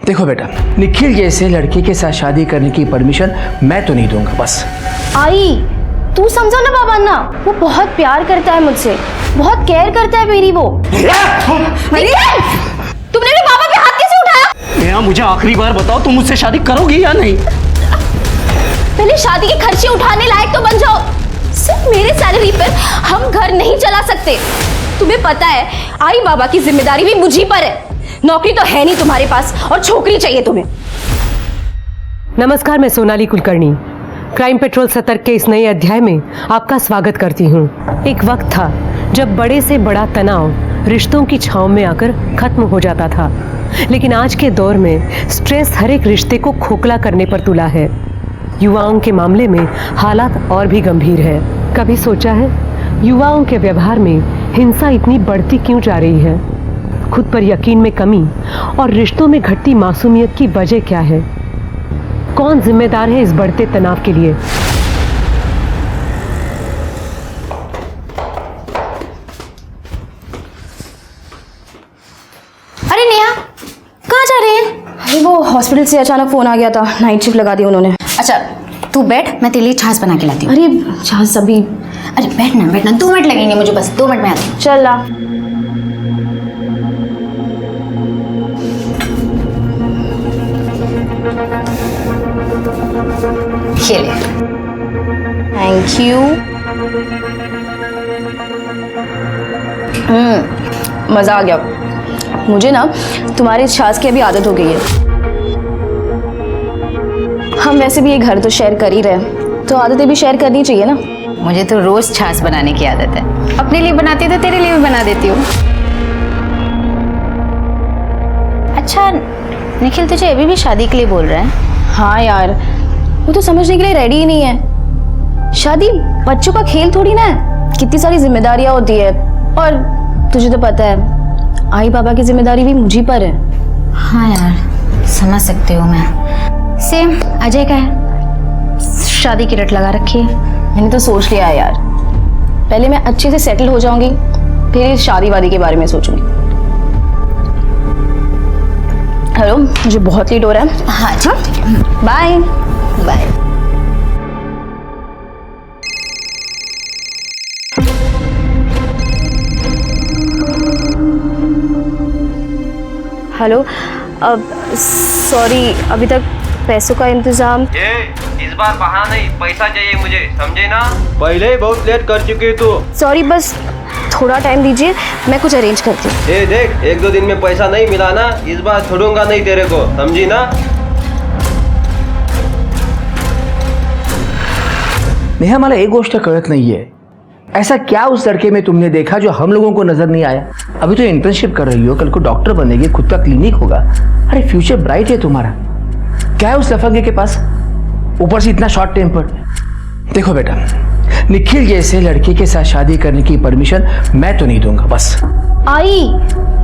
देखो बेटा, निखिल जैसे लड़के के साथ शादी करने की परमिशन मैं तो नहीं दूंगा। बस आई, तू समझो ना बाबा ना, वो बहुत प्यार करता है मुझसे, बहुत केयर करता है मेरी। वो निखिल, तुमने भी बाबा पे हाथ कैसे उठाया? नेहा, मुझे आखिरी बार बताओ, तुम मुझसे शादी करोगी या नहीं? पहले शादी के खर्चे उठाने लायक तो बन जाओ। सिर्फ मेरे सैलरी पर हम घर नहीं चला सकते। तुम्हें पता है, आई बाबा की जिम्मेदारी भी मुझी पर है। नौकरी तो है नहीं तुम्हारे पास और छोकरी चाहिए तुम्हें। नमस्कार, मैं सोनाली कुलकर्णी क्राइम पेट्रोल सतर्क के इस नए अध्याय में आपका स्वागत करती हूँ। एक वक्त था जब बड़े से बड़ा तनाव रिश्तों की छांव में आकर खत्म हो जाता था, लेकिन आज के दौर में स्ट्रेस हर एक रिश्ते को खोखला करने पर तुला है। युवाओं के मामले में हालात और भी गंभीर है। कभी सोचा है युवाओं के व्यवहार में हिंसा इतनी बढ़ती क्यों जा रही है? खुद पर यकीन में कमी और रिश्तों में घटती मासूमियत की वजह क्या है? कौन जिम्मेदार है इस बढ़ते तनाव के लिए? अरे नेहा, कहाँ जा रहे हैं? अरे वो हॉस्पिटल से अचानक फोन आ गया था, नाइट शिफ्ट लगा दी उन्होंने। अच्छा तू बैठ, मैं तेरे लिए छाछ बना के लाती हूँ। अरे छाछ अभी? अरे बैठना 2 मिनट लगेंगे मुझे, बस 2 मिनट में आती हूँ। चल ला। ये ले। Thank you. मज़ा आ गया। मुझे ना तुम्हारी इस छाछ की अभी आदत हो गई है। हम वैसे भी ये घर तो शेयर कर ही रहे हैं, तो आदतें भी शेयर करनी चाहिए ना। मुझे तो रोज छाछ बनाने की आदत है। अपने लिए बनाती तो तेरे लिए भी बना देती हूँ। अच्छा निखिल, तुझे अभी भी शादी के लिए बोल रहा है? हाँ यार, वो तो समझने के लिए रेडी ही नहीं है। शादी बच्चों का खेल थोड़ी ना है, कितनी सारी जिम्मेदारियां होती है। और तुझे तो पता है, आई बाबा की जिम्मेदारी भी मुझी पर है। हाँ यार, समझ सकती हूँ मैं। सेम अजय का है, शादी की रट लगा रखी है। मैंने तो सोच लिया है यार, पहले मैं अच्छे से सेटल हो जाऊंगी, फिर इस शादी वादी के बारे में सोचूंगी। हेलो, मुझे बहुत लेट हो रहा है। हाँ ठीक है, बाय बाय। हेलो, अब सॉरी, अभी तक पैसों का इंतजाम। ये इस बार बहाना नहीं, पैसा चाहिए मुझे, समझे ना? पहले ही बहुत लेट कर चुके तू। सॉरी, बस थोड़ा टाइम दीजिए, मैं कुछ अरेंज करती हूँ। ये देख, 1-2 दिन में पैसा नहीं मिला ना, इस बार छोड़ूंगा नहीं तेरे को, समझी ना? नेहा, मला एक गोष्ट कळत नाहीये, ऐसा क्या उस लड़के में तुमने देखा जो हम लोगों को नजर नहीं आया? अभी तो इंटर्नशिप कर रही हो, कल को डॉक्टर बनेगी, खुद का क्लिनिक होगा। अरे फ्यूचर ब्राइट है तुम्हारा। क्या है उस लफंगे के पास? ऊपर से इतना शॉर्ट टेम्पर। देखो बेटा, निखिल जैसे लड़के के साथ शादी करने की परमिशन मैं तो नहीं दूंगा। बस आई,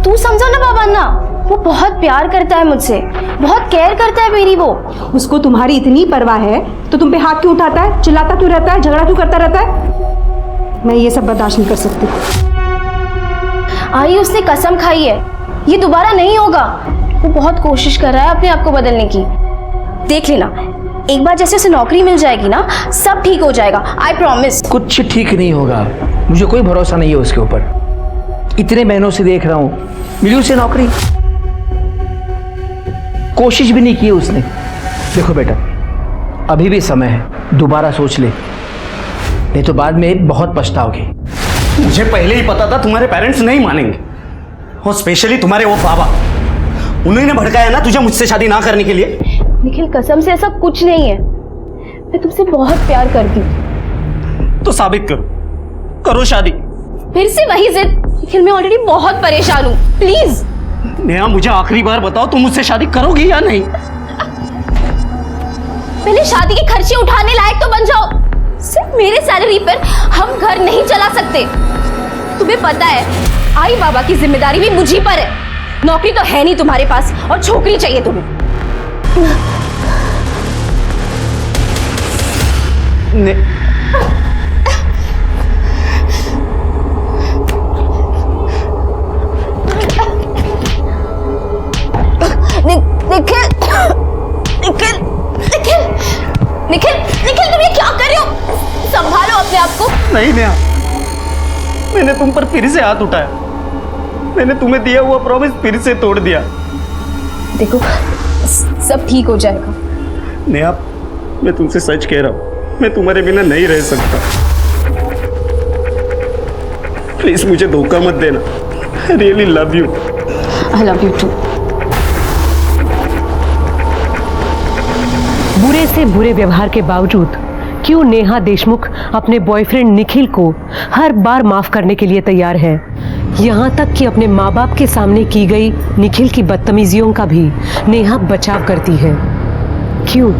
तू समझो ना बाबा ना, वो बहुत प्यार करता है मुझसे, बहुत केयर करता है मेरी। वो उसको तुम्हारी इतनी परवाह है तो तुम पे हाथ क्यों उठाता है, चिल्लाता क्यों रहता है, झगड़ा क्यों करता रहता है? मैं ये सब बर्दाश्त नहीं कर सकती। आई, उसने कसम खाई है, ये दोबारा नहीं होगा। वो बहुत कोशिश कर रहा है अपने आप को बदलने की। देख लेना, एक बार जैसे उसे नौकरी मिल जाएगी ना, सब ठीक हो जाएगा, आई प्रॉमिस। कुछ ठीक नहीं होगा, मुझे कोई भरोसा नहीं है उसके ऊपर। इतने महीनों से देख रहा हूं, मिली उसे नौकरी, कोशिश भी नहीं की उसने। देखो बेटा, अभी भी समय है, दोबारा सोच ले, नहीं तो बाद में बहुत पछताओगे। मुझे पहले ही पता था तुम्हारे पेरेंट्स नहीं मानेंगे, और स्पेशली तुम्हारे वो बाबा। उन्होंने भड़काया ना तुझे मुझसे शादी ना करने के लिए। निखिल, कसम से ऐसा कुछ नहीं है, मैं तुमसे बहुत प्यार करती हूँ। तो साबित करो, करो शादी। फिर से वही जिद। निखिल, मैं ऑलरेडी बहुत परेशान हूँ, प्लीज। नेहा, मुझे आखिरी बार बताओ, तुम मुझसे शादी करोगी या नहीं? पहले शादी के खर्चे उठाने लायक तो बन जाओ। सिर्फ मेरे सैलरी पर हम घर नहीं चला सकते। तुम्हें पता है, आई बाबा की जिम्मेदारी भी मुझी पर है। नौकरी तो है नहीं तुम्हारे पास और छोकरी चाहिए तुम्हें। निखिल, नहीं नेहा, मैंने तुम पर फिर से हाथ उठाया। मैंने तुम्हें दिया हुआ प्रॉमिस फिर से तोड़ दिया। देखो सब ठीक हो जाएगा। नेहा, मैं तुमसे सच कह रहा हूं, मैं तुम्हारे बिना नहीं रह सकता। प्लीज मुझे धोखा मत देना। I really love you. I love you too. बुरे से बुरे व्यवहार के बावजूद क्यों नेहा देशमुख अपने बॉयफ्रेंड निखिल को हर बार माफ करने के लिए तैयार है। यहाँ तक कि अपने माँ बाप के सामने की गई निखिल की बदतमीजियों का भी नेहा बचाव करती है। क्यों?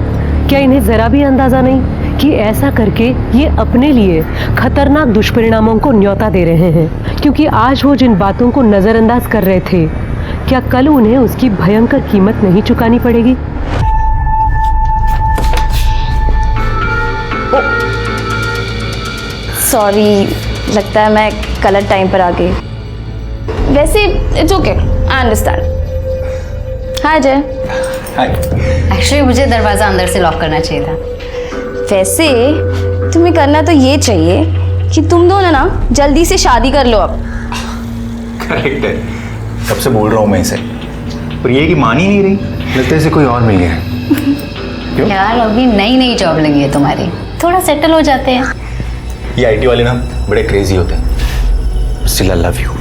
क्या इन्हें जरा भी अंदाजा नहीं कि ऐसा करके ये अपने लिए खतरनाक दुष्परिणामों को न्योता दे रहे हैं? क्योंकि आज वो जिन बातों को नजरअंदाज कर रहे थे, क्या कल उन्हें उसकी भयंकर कीमत नहीं चुकानी पड़ेगी? सॉरी, लगता है मैं गलत टाइम पर आ गई। वैसे it's okay, I understand. Hi Ajay. Actually मुझे दरवाज़ा अंदर से लॉक करना चाहिए था। वैसे तुम्हें करना तो ये चाहिए कि तुम दोनों ना जल्दी से शादी कर लो अब। करेक्ट है, कब से बोल रहा हूँ मैं इसे, पर ये कि मान ही नहीं रही। लगता है इसे कोई और मिल गया है। क्यों? यार अभी नई नई जॉब लगी है तुम्हारी, थोड़ा सेटल हो जाते हैं। ये आईटी वाले ना बड़े क्रेजी होते हैं। Still I love you.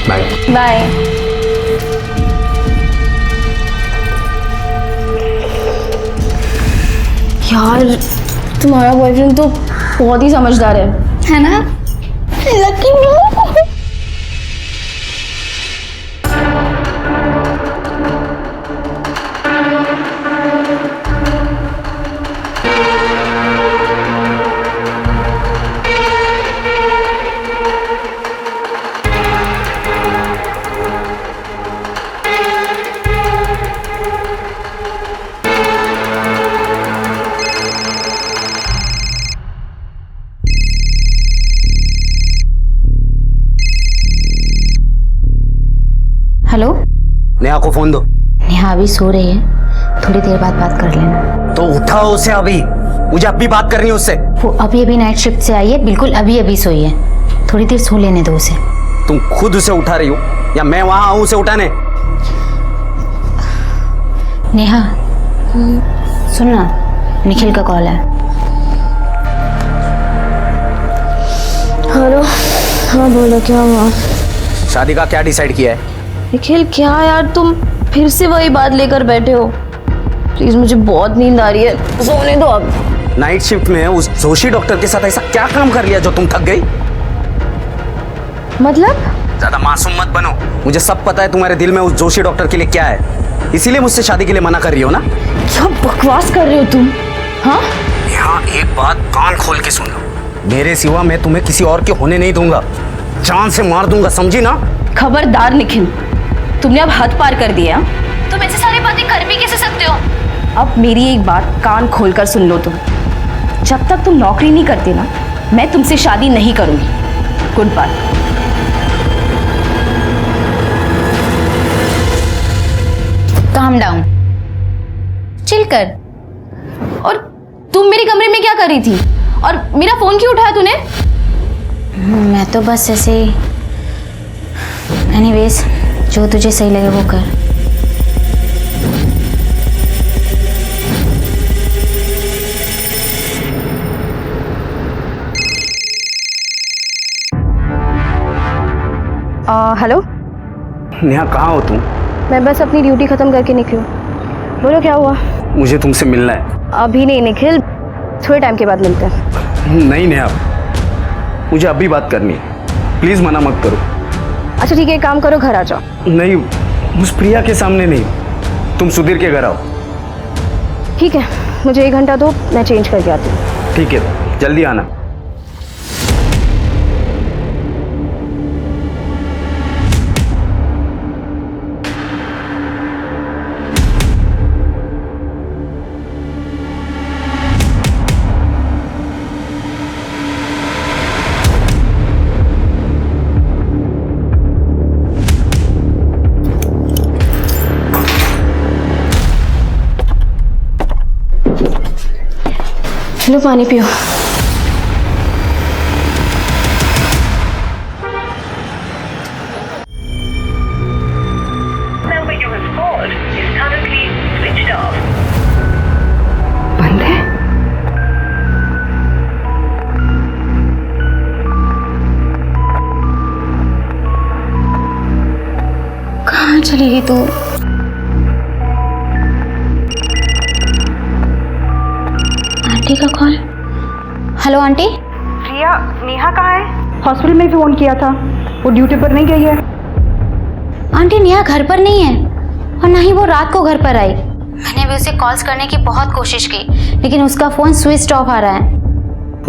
Bye bye. यार तुम्हारा बॉयफ्रेंड तो बहुत ही समझदार है ना? लकी हेलो, नेहा को फोन दो। नेहा अभी सो रही है, थोड़ी देर बाद बात कर लेना। तो उठाओ उसे अभी, मुझे अभी बात करनी है उससे। वो अभी नाइट शिफ्ट से आई है, बिल्कुल अभी सोई है, थोड़ी देर सो लेने दो उसे। तुम खुद उसे उठा रही हो या मैं वहां आऊं उसे उठाने? नेहा सुनना, निखिल का कॉल है। हेलो। हाँ बोलो, क्या हुआ? शादी का क्या डिसाइड किया है? निखिल क्या यार, तुम फिर से वही बात लेकर बैठे हो। प्लीज मुझे बहुत नींद आ रही है, सोने दो अब। नाइट शिफ्ट में उस जोशी डॉक्टर के साथ ऐसा क्या काम कर लिया जो तुम थक गई? मतलब? ज्यादा मासूम मत बनो, मुझे सब पता है तुम्हारे दिल में उस जोशी डॉक्टर के लिए क्या है, इसीलिए मुझसे शादी के लिए मना कर रही हो ना? क्या बकवास कर रहे हो तुम? हाँ, यहाँ एक बात कान खोल के सुन लो, मेरे सिवा मैं तुम्हें किसी और के होने नहीं दूंगा, जान से मार दूंगा, समझी ना? खबरदार निखिल, तुमने अब हद पार कर दिया। तुम ऐसे सारी बातें कर भी कैसे सकते हो? अब मेरी एक बात कान खोलकर सुन लो, तुम जब तक तुम नौकरी नहीं करते ना, मैं तुमसे शादी नहीं करूंगी। Goodbye. Calm down, chill कर। और तुम मेरे कमरे में क्या कर रही थी? और मेरा फोन क्यों उठाया तूने? मैं तो बस ऐसे, एनीवेज जो तुझे सही लगे वो कर। हेलो। नेहा कहाँ हो तुम? मैं बस अपनी ड्यूटी खत्म करके निकली हूँ। बोलो क्या हुआ? मुझे तुमसे मिलना है। अभी नहीं निखिल, थोड़े टाइम के बाद मिलते हैं। नहीं नेहा, मुझे अभी बात करनी है, प्लीज मना मत करो। अच्छा ठीक है, एक काम करो, घर आ जाओ। नहीं, उस प्रिया के सामने नहीं, तुम सुधीर के घर आओ। ठीक है, मुझे 1 घंटा दो, मैं चेंज करके आती हूँ। ठीक है, जल्दी आना। लो पानी पियो। बंद है। कहाँ चली गई तू? आंटी का call. Hello aunty. Priya, Neha कहाँ है? हॉस्पिटल में फोन किया था, वो ड्यूटी पर नहीं गई है। आंटी नेहा घर पर नहीं है और ना ही वो रात को घर पर आई। मैंने भी उसे कॉल्स करने की बहुत कोशिश की लेकिन उसका फोन स्विच ऑफ आ रहा है।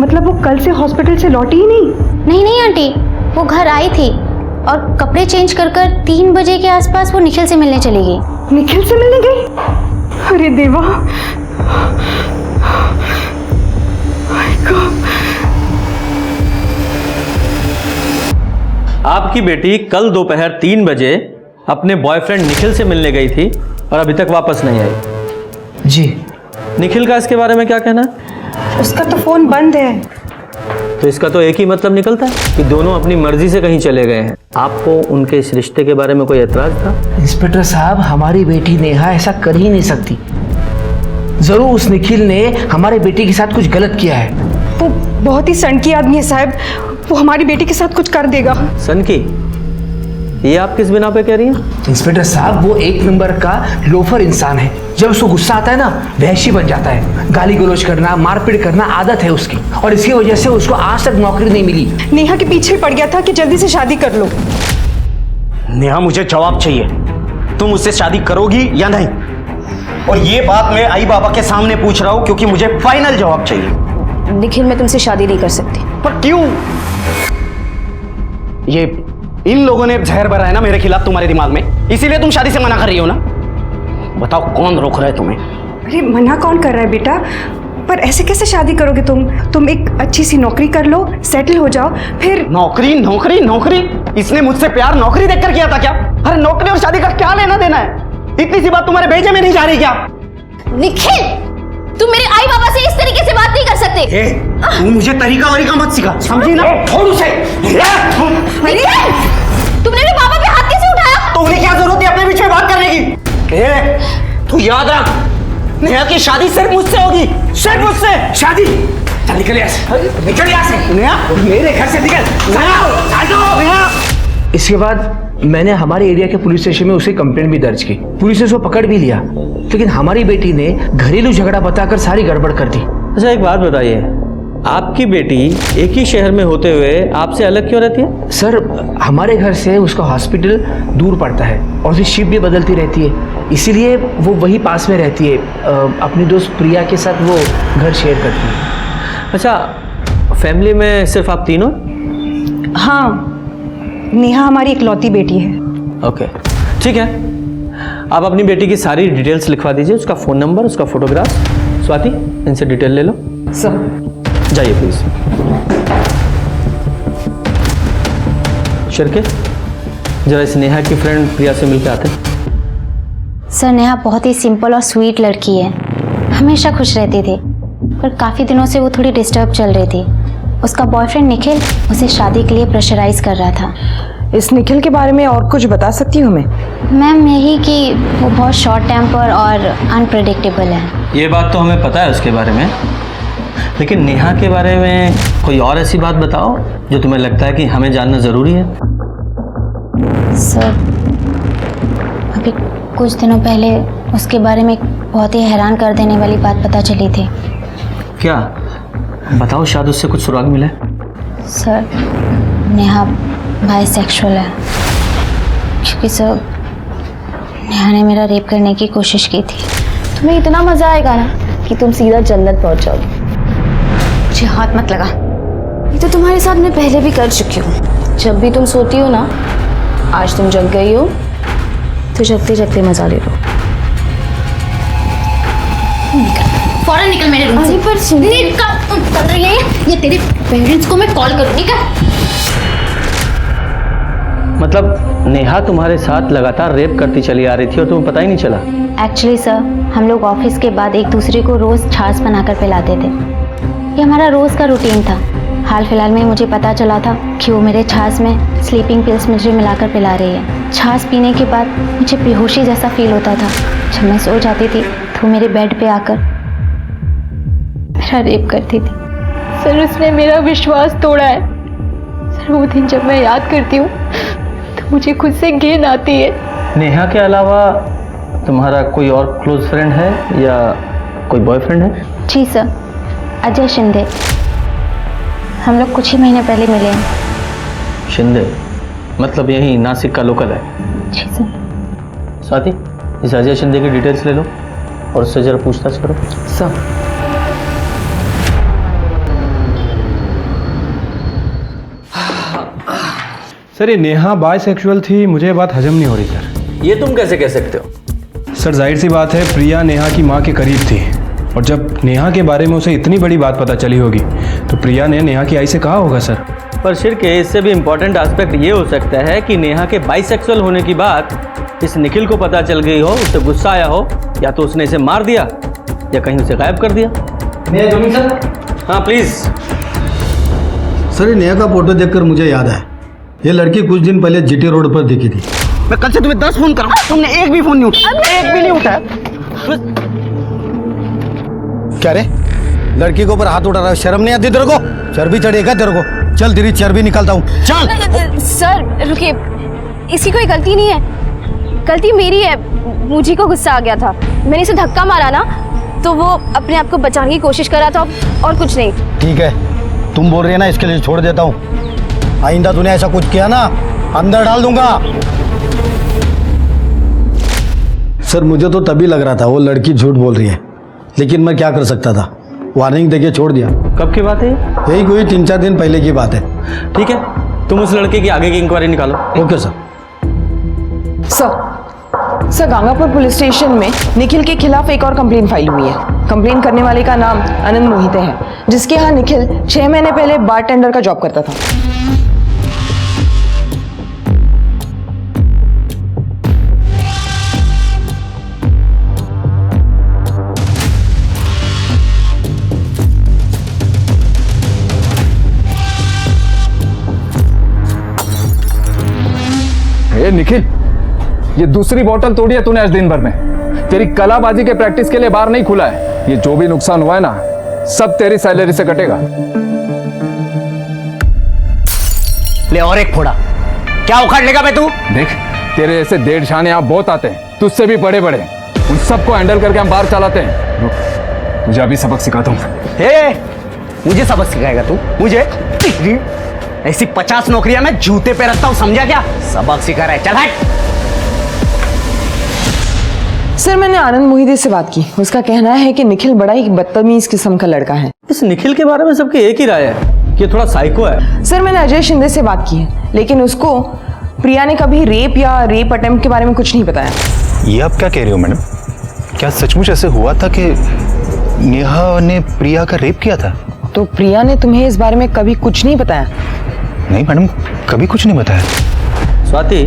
मतलब वो कल से हॉस्पिटल से लौटी ही नहीं? नहीं आंटी, वो घर आई थी और कपड़े चेंज कर 3 बजे के आसपास वो निखिल से मिलने चली गई। निखिल से मिलने गई? अरे देवा, आपकी बेटी कल दोपहर 3 बजे अपने बॉयफ्रेंड निखिल से मिलने गई थी और अभी तक वापस नहीं आई। जी। निखिल का इसके बारे में क्या कहना है? उसका तो फोन बंद है। तो इसका तो एक ही मतलब निकलता है कि दोनों अपनी मर्जी से कहीं चले गए हैं। आपको उनके इस रिश्ते के बारे में कोई एतराज था? इंस्पेक्टर साहब, हमारी बेटी नेहा ऐसा कर ही नहीं सकती। जरूर उस निखिल ने हमारे बेटी के साथ कुछ गलत किया है। वो बहुत ही सनकी आदमी है साहब, वो हमारी बेटी के साथ कुछ कर देगा। सनकी? ये आप किस बिना पे कह रही हैं? इंस्पेक्टर साहब, वो एक नंबर का लोफर इंसान है। जब उसको गुस्सा आता है ना, वहशी बन जाता है। गाली गलौज करना, मारपीट करना आदत है उसकी, और इसकी वजह से उसको आज तक नौकरी नहीं मिली। नेहा के पीछे पड़ गया था कि जल्दी से शादी कर लो। नेहा, मुझे जवाब चाहिए, तुम उससे शादी करोगी या नहीं? और ये बात मैं आई बाबा के सामने पूछ रहा हूं क्योंकि मुझे फाइनल जवाब चाहिए। निखिल, मैं तुमसे शादी नहीं कर सकती। पर क्यों? ये इन लोगों ने जहर भरा है ना मेरे खिलाफ तुम्हारे दिमाग में, इसीलिए तुम शादी से मना कर रही हो ना? बताओ कौन रोक रहा है तुम्हें? अरे मना कौन कर रहा है बेटा, पर ऐसे कैसे शादी करोगे तुम एक अच्छी सी नौकरी कर लो, सेटल हो जाओ, फिर। नौकरी नौकरी नौकरी? इसने मुझसे प्यार नौकरी देखकर किया था क्या? अरे नौकरी और शादी का क्या लेना देना है? इतनी सी बात तुम्हारे भेजे में नहीं जा रही क्या? निखिल, तुम मेरे आई बाबा से इस तरीके से बात नहीं कर सकते। तू मुझे तरीका वरीका मत सिखा, समझी ना? छोड़ उसे। निखिल, तुमने मेरे बाबा पे हाथ कैसे उठाया? तो उन्हें क्या जरूरत है अपने बीच में बात करने की? तू याद रख, नेहा की शादी सिर्फ मुझसे होगी, सिर्फ मुझसे। शादी? चल निकल यहाँ से, निकल यहाँ से। नेहा, मेरे घर से निकल। नेहा। इसके बाद मैंने हमारे एरिया के पुलिस स्टेशन में उसकी कंप्लेंट भी दर्ज की। पुलिस ने उसको पकड़ भी लिया, लेकिन हमारी बेटी ने घरेलू झगड़ा बताकर सारी गड़बड़ कर दी। अच्छा, एक बात बताइए, आपकी बेटी एक ही शहर में होते हुए आपसे अलग क्यों रहती है? सर, हमारे घर से उसका हॉस्पिटल दूर पड़ता है और उसकी शिफ्ट भी बदलती रहती है, इसीलिए वो वही पास में रहती है। अपनी दोस्त प्रिया के साथ वो घर शेयर करती है। अच्छा, फैमिली में सिर्फ आप तीनों? हाँ, नेहा हमारी इकलौती बेटी है। ओके, ठीक है। आप अपनी बेटी की सारी डिटेल्स लिखवा दीजिए, उसका फ़ोन नंबर, उसका फोटोग्राफ। स्वाति, इनसे डिटेल ले लो। सर जाइए प्लीज। शिरके, जरा इस नेहा की फ्रेंड प्रिया से मिलकर आते हैं। सर, नेहा बहुत ही सिंपल और स्वीट लड़की है, हमेशा खुश रहती थी, पर काफ़ी दिनों से वो थोड़ी डिस्टर्ब चल रही थी। उसका बॉयफ्रेंड निखिल उसे शादी के लिए प्रेशराइज कर रहा था। इस निखिल के बारे में और कुछ बता सकती हूँ मैं? मैम, यही कि वो बहुत शॉर्ट टेम्पर और अनप्रेडिक्टेबल है। ये बात तो हमें पता है उसके बारे में, लेकिन नेहा के बारे में कोई और ऐसी बात बताओ जो तुम्हें लगता है कि हमें जानना ज़रूरी है। सर, अभी कुछ दिनों पहले उसके बारे में एक बहुत ही हैरान कर देने वाली बात पता चली थी। क्या? बताओ, शायद उससे कुछ सुराग मिले। सर, नेहा बाइसेक्सुअल है, क्योंकि सर नेहा ने मेरा रेप करने की कोशिश की थी। तुम्हें इतना मजा आएगा ना कि तुम सीधा जन्नत पहुंच जाओगे। मुझे हाथ मत लगा। ये तो तुम्हारे साथ मैं पहले भी कर चुकी हूँ। जब भी तुम सोती हो ना, आज तुम जग गई हो तो जगते जगते मजा ले लो। फौरन निकल मेरे रूम से। पर सुनिए, ये तेरे पेरेंट्स को मैं कॉल करूँगी क्या? मतलब नेहा तुम्हारे साथ लगातार रेप करती चली आ रही थी और तुम्हें पता ही नहीं चला? एक्चुअली सर, हम लोग ऑफिस के बाद एक दूसरे को रोज छाछ बनाकर पिलाते थे। ये हमारा रोज़ का रूटीन था। हाल फिलहाल में मुझे पता चला था कि वो मेरे छाछ में स्लीपिंग पिल्स मुझे मिलाकर पिला रही है। छाछ पीने के बाद मुझे बेहोशी जैसा फील होता था। जब मैं सो जाती थी तो मेरे बेड पे आकर मेरा रेप करती थी। सर उसने मेरा विश्वास तोड़ा है। सर वो दिन जब मैं याद करती हूँ तो मुझे खुद से घिन आती है। नेहा के अलावा तुम्हारा कोई और क्लोज फ्रेंड है या कोई बॉयफ्रेंड है? जी सर, अजय शिंदे। हम लोग कुछ ही महीने पहले मिले हैं। शिंदे मतलब यही नासिक का लोकल है? जी सर। स्वाति, इस अजय शिंदे की डिटेल्स ले लो और उससे जरा पूछताछ करो। सर सर ये नेहा बायसेक्सुअल थी, मुझे ये बात हजम नहीं हो रही सर। ये तुम कैसे कह सकते हो? सर जाहिर सी बात है, प्रिया नेहा की माँ के करीब थी और जब नेहा के बारे में उसे इतनी बड़ी बात पता चली होगी तो प्रिया ने नेहा की आई से कहा होगा सर। पर शिरके इससे भी इम्पोर्टेंट एस्पेक्ट ये हो सकता है कि नेहा के बाइसेक्सुअल होने की बात इस निखिल को पता चल गई हो, उसे गुस्सा आया हो, या तो उसने इसे मार दिया या कहीं उसे गायब कर दिया। सर हाँ प्लीज़। सर ये नेहा का फोटो देखकर मुझे याद आया, ये लड़की कुछ दिन पहले जीटी रोड पर दिखी थी। मैं कल से तुम्हें 10 फोन करूँ, तुमने एक भी फोन नहीं उठाया, एक भी नहीं उठाया। क्या रे, लड़की के ऊपर हाथ उठा रहा है, शर्म नहीं आती तेरे को? चर्बी चढ़ेगा तेरे को, चल तेरी चर्बी निकालता हूँ, चल। सर रुकिए, इसकी कोई गलती नहीं है, गलती मेरी है। मुझे को गुस्सा आ गया था, मैंने इसे धक्का मारा ना, तो वो अपने आप को बचाने की कोशिश कर रहा था और कुछ नहीं। ठीक है, तुम बोल रही है ना, इसके लिए छोड़ देता हूँ। आइंदा तूने ऐसा कुछ किया ना, अंदर डाल दूंगा। सर मुझे तो तभी लग रहा था वो लड़की झूठ बोल रही है, लेकिन मैं क्या कर सकता था, वार्निंग देके छोड़ दिया। कब की बात है? यही कोई 3-4 दिन पहले की बात है। ठीक है, तुम उस लड़के की आगे की इंक्वायरी निकालो। Okay sir. Sir Gangapur police station में निखिल के खिलाफ एक और कंप्लेंट फाइल हुई है। कंप्लेंट करने वाले का नाम आनंद मोहिते है, जिसके यहाँ निखिल 6 महीने पहले बारटेंडर का जॉब करता था। ए निखिल, ये दूसरी बोतल तोड़ी है तूने आज दिन भर में। तेरी कलाबाजी के प्रैक्टिस के लिए बार नहीं खुला है। ये जो भी नुकसान हुआ है ना, सब तेरी सैलरी से कटेगा। ले और एक फोड़ा, क्या उखाड़ लेगा बे तू? देख, तेरे ऐसे डेढ़ शाने यहाँ बहुत आते हैं, तुझसे भी बड़े बड़े, उन सबको हैंडल करके हम बाहर चलाते हैं। रुक, मुझे अभी सबक सिखाता हूँ। हे, मुझे सबक सिखाएगा तू? मुझे? ऐसी 50 नौकरियां मैं जूते पे रखता हूँ, समझा क्या? सबक सिखा रहा है, चल हट। सर मैंने आनंद मोहिते से बात की, उसका कहना है कि निखिल बड़ा ही बदतमीज किस्म का लड़का है। इस निखिल के बारे में सबकी एक ही राय है कि थोड़ा साइको है। सर मैंने अजय शिंदे से बात की है, लेकिन उसको प्रिया ने कभी रेप या रेप अटेम्प्ट के बारे में कुछ नहीं बताया। ये आप क्या कह रही हो मैडम? क्या सचमुच ऐसे हुआ था कि नेहा ने प्रिया का रेप किया था? तो प्रिया ने तुम्हें इस बारे में कभी कुछ नहीं बताया? नहीं मैडम, कभी कुछ नहीं बताया। स्वाति,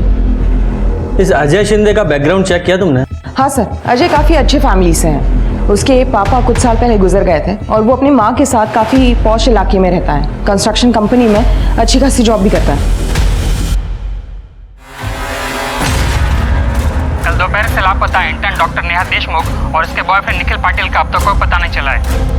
इस अजय शिंदे का बैकग्राउंड चेक किया तुमने? हाँ सर, अजय काफ़ी अच्छे फैमिली से हैं। उसके पापा कुछ साल पहले गुजर गए थे और वो अपनी माँ के साथ काफ़ी पॉश इलाके में रहता है। कंस्ट्रक्शन कंपनी में अच्छी खासी जॉब भी करता है। कल दोपहर से लापता इंटर्न डॉक्टर नेहा देशमुख और उसके बॉयफ्रेंड निखिल पाटिल का अब तक कोई पता नहीं चला है।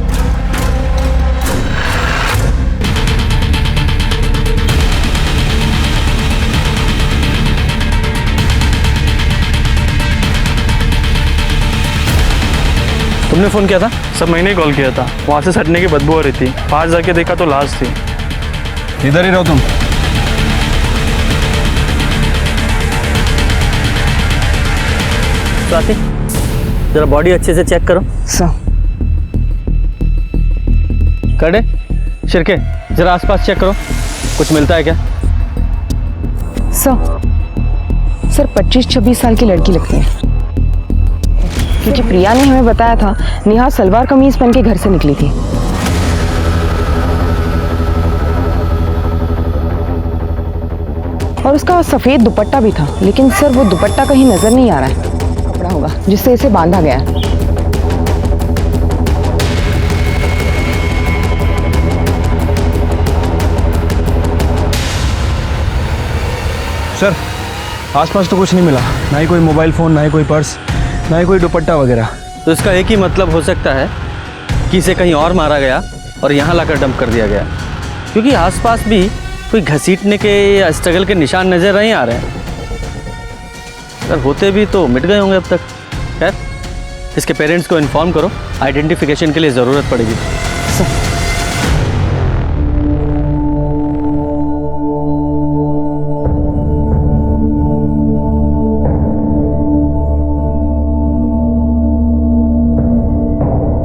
तुमने फोन किया था? सब मैंने ही कॉल किया था, वहाँ से सटने की बदबू आ रही थी, पास जाके देखा तो लाश थी। इधर ही रहो तुम। स्वाति, जरा बॉडी अच्छे से चेक करो। सर करे शिरके, जरा आसपास चेक करो, कुछ मिलता है क्या? सर 25-26 साल की लड़की लगती है, क्योंकि प्रिया ने हमें बताया था नेहा सलवार कमीज पहन के घर से निकली थी। और उसका सफेद दुपट्टा भी था, लेकिन सर वो दुपट्टा कहीं नजर नहीं आ रहा है। कपड़ा होगा जिससे इसे बांधा गया है। सर आसपास तो कुछ नहीं मिला, ना ही कोई मोबाइल फ़ोन, ना ही कोई पर्स, ना ही कोई दुपट्टा वगैरह। तो इसका एक ही मतलब हो सकता है कि इसे कहीं और मारा गया और यहाँ लाकर डंप कर दिया गया, क्योंकि आसपास भी कोई घसीटने के या स्ट्रगल के निशान नज़र नहीं आ रहे हैं। अगर होते भी तो मिट गए होंगे अब तक। खैर, इसके पेरेंट्स को इन्फॉर्म करो, आइडेंटिफिकेशन के लिए ज़रूरत पड़ेगी।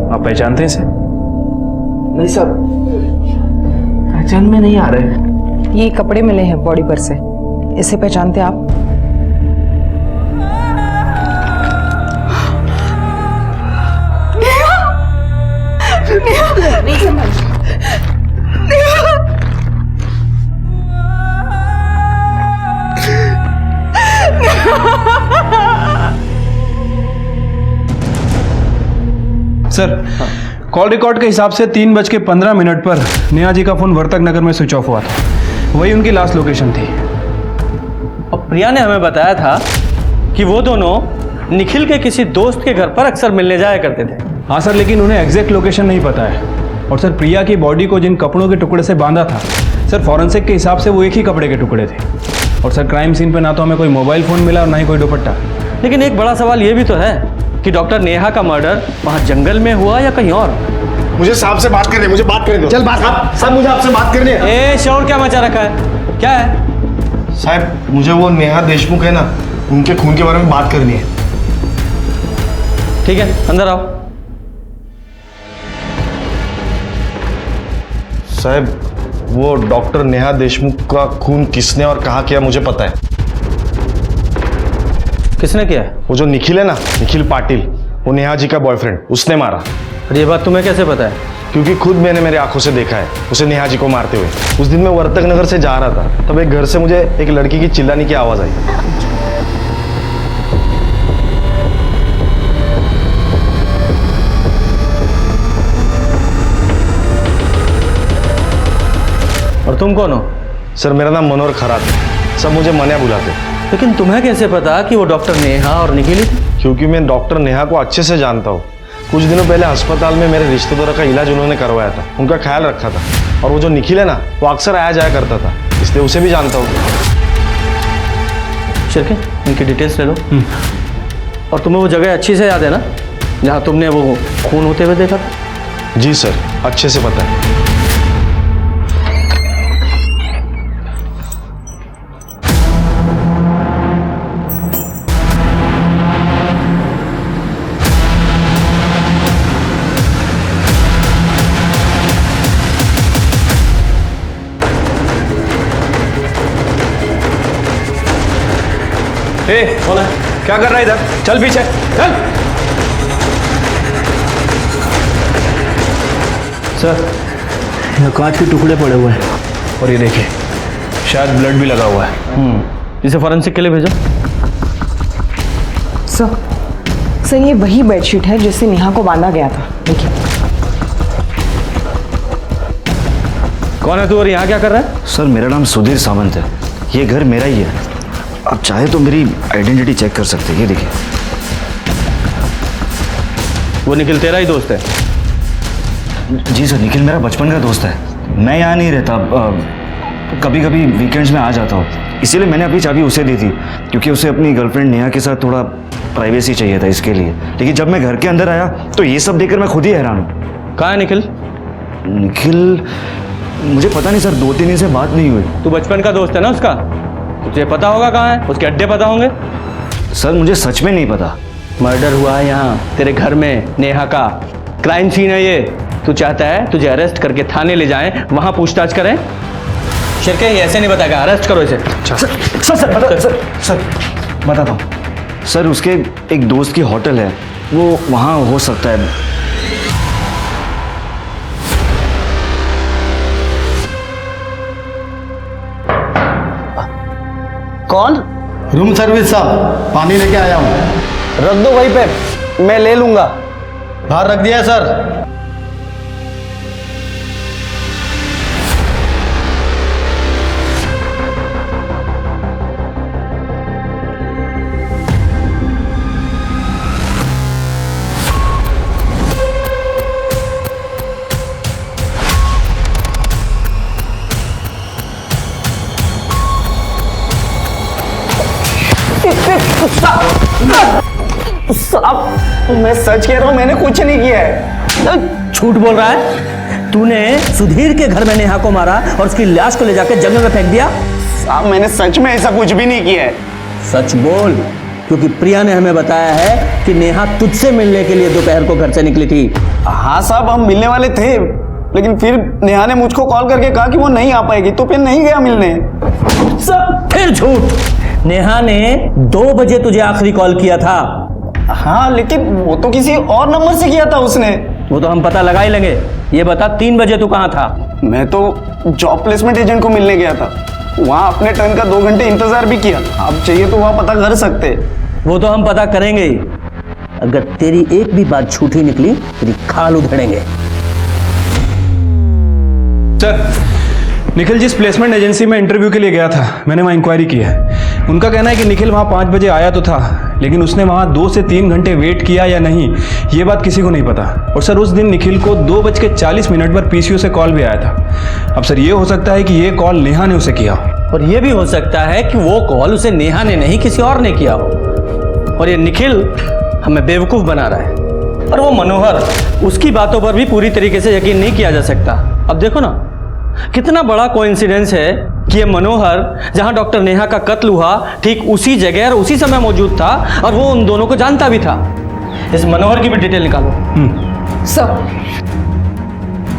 आप पहचानते हैं इसे? नहीं सर, पहचान में नहीं आ रहे। ये कपड़े मिले हैं बॉडी पर से, इसे पहचानते आप? सर कॉल रिकॉर्ड के हिसाब से 3:15 पर नेहा जी का फोन वर्तक नगर में स्विच ऑफ हुआ था। वही उनकी लास्ट लोकेशन थी। और प्रिया ने हमें बताया था कि वो दोनों निखिल के किसी दोस्त के घर पर अक्सर मिलने जाया करते थे। हाँ सर, लेकिन उन्हें एग्जैक्ट लोकेशन नहीं पता है। और सर प्रिया की बॉडी को जिन कपड़ों के टुकड़े से बांधा था, सर फॉरेंसिक के हिसाब से वो एक ही कपड़े के टुकड़े थे। और सर क्राइम सीन पे ना तो हमें कोई मोबाइल फ़ोन मिला और ना ही कोई दुपट्टा। लेकिन एक बड़ा सवाल ये भी तो है कि डॉक्टर नेहा का मर्डर वहाँ जंगल में हुआ या कहीं और। मुझे साहब से बात करनी है, मुझे बात करने दो। चल बात साहब, मुझे आपसे बात करनी है। ए शोर क्या मचा रखा है, क्या है? साहब मुझे वो नेहा देशमुख है ना, उनके खून के बारे में बात करनी है। ठीक है, अंदर आओ। साहब वो डॉक्टर नेहा देशमुख का खून किसने और कहाँ किया मुझे पता है। किसने किया है? वो जो निखिल है ना, निखिल पाटिल, वो नेहा जी का बॉयफ्रेंड, उसने मारा। और ये बात तुम्हें कैसे पता है? क्योंकि खुद मैंने मेरे आंखों से देखा है उसे नेहा जी को मारते हुए। उस दिन मैं वर्तक नगर से जा रहा था, तब एक घर से मुझे एक लड़की की चिल्लाने की आवाज आई। और तुम कौन हो? सर मेरा नाम मनोहर खरात है, सब मुझे मनिया बुलाते। लेकिन तुम्हें कैसे पता कि वो डॉक्टर नेहा और निखिल ही थे? क्योंकि मैं डॉक्टर नेहा को अच्छे से जानता हूँ। कुछ दिनों पहले अस्पताल में मेरे रिश्तेदारों का इलाज उन्होंने करवाया था, उनका ख्याल रखा था। और वो जो निखिल है ना, वो अक्सर आया जाया करता था, इसलिए उसे भी जानता हूँ। शिरके, इनकी डिटेल्स ले लो। और तुम्हें वो जगह अच्छी से याद है ना जहाँ तुमने वो खून होते हुए देखा था? जी सर, अच्छे से पता है। कौन है? क्या कर रहा है इधर? चल पीछे चल। सर यहाँ कांच के टुकड़े पड़े हुए हैं और ये देखिए शायद ब्लड भी लगा हुआ है। इसे फॉरेंसिक के लिए भेजो। सर ये वही बेडशीट है जिससे नेहा को बांधा गया था। देखिए। कौन है तू और यहाँ क्या कर रहा है? सर मेरा नाम सुधीर सावंत है, ये घर मेरा ही है। आप चाहे तो मेरी आइडेंटिटी चेक कर सकते हैं, ये देखिए। वो निखिल तेरा ही दोस्त है? जी सर, निखिल मेरा बचपन का दोस्त है। मैं यहाँ नहीं रहता, कभी कभी वीकेंड्स में आ जाता हूँ, इसीलिए मैंने अपनी चाबी उसे दी थी, क्योंकि उसे अपनी गर्लफ्रेंड नेहा के साथ थोड़ा प्राइवेसी चाहिए था इसके लिए। लेकिन जब मैं घर के अंदर आया तो ये सब देखकर मैं खुद ही हैरान हूँ। कहाँ है निखिल? निखिल मुझे पता नहीं सर, 2-3 दिन से बात नहीं हुई। तू बचपन का दोस्त है ना उसका, तुझे पता होगा कहाँ है, उसके अड्डे पता होंगे। सर मुझे सच में नहीं पता। मर्डर हुआ है यहाँ तेरे घर में, नेहा का क्राइम सीन है ये। तू चाहता है तुझे अरेस्ट करके थाने ले जाएं, वहाँ पूछताछ करें? शिरके ये ऐसे नहीं बताएगा, अरेस्ट करो इसे। सर बताता हूँ। सर उसके एक दोस्त की होटल है, वो वहाँ हो सकता है। कौन? रूम सर्विस साहब, पानी लेके आया हूँ। रख दो वहीं पे, मैं ले लूंगा। बाहर रख दिया है सर। साहब मैं सच कह रहा हूँ, मैंने कुछ नहीं किया है। झूठ बोल रहा है? तूने सुधीर के घर में नेहा को मारा और उसकी लाश को ले जाकर जंगल में फेंक दिया? साहब मैंने सच में ऐसा कुछ भी नहीं किया है। सच बोल, क्योंकि प्रिया ने हमें बताया है कि नेहा तुझसे मिलने के लिए दोपहर को घर से निकली थी। हाँ साहब, हम मिलने वाले थे, लेकिन फिर नेहा ने मुझको कॉल करके कहा कि वो नहीं आ पाएगी, तो फिर नहीं गया मिलने। सब फिर झूठ। नेहा ने 2 बजे तुझे आखिरी कॉल किया था। हाँ, लेकिन वो तो किसी और नंबर से किया था उसने। वो तो हम पता लगा ही लेंगे। ये बता 3 बजे तू कहाँ था? मैं तो जॉब प्लेसमेंट एजेंट को मिलने गया था। वहाँ अपने टर्न का 2 घंटे इंतजार भी किया। आप चाहिए तो वहाँ पता कर सकते। वो तो हम पता करेंगे ही। अगर तेरी एक भी बात झूठी निकली, तेरी खाल उधेड़ेंगे। सर, निखिल जिस प्लेसमेंट एजेंसी में इंटरव्यू के लिए गया था, मैंने वहाँ इंक्वायरी की है। उनका कहना है कि निखिल वहाँ 5 बजे आया तो था, लेकिन उसने वहाँ 2 से 3 घंटे वेट किया या नहीं, ये बात किसी को नहीं पता। और सर, उस दिन निखिल को 2:40 पर पीसीओ से कॉल भी आया था। अब सर, ये हो सकता है कि ये कॉल नेहा ने उसे किया हो। और ये भी हो सकता है कि वो कॉल उसे नेहा ने नहीं, किसी और ने किया हो। और ये निखिल हमें बेवकूफ़ बना रहा है। और वो मनोहर, उसकी बातों पर भी पूरी तरीके से यकीन नहीं किया जा सकता। अब देखो ना, कितना बड़ा कोइंसिडेंस है कि ये मनोहर जहां डॉक्टर नेहा का कत्ल हुआ ठीक उसी जगह और उसी समय मौजूद था, और वो उन दोनों को जानता भी था। इस मनोहर की भी डिटेल निकालो।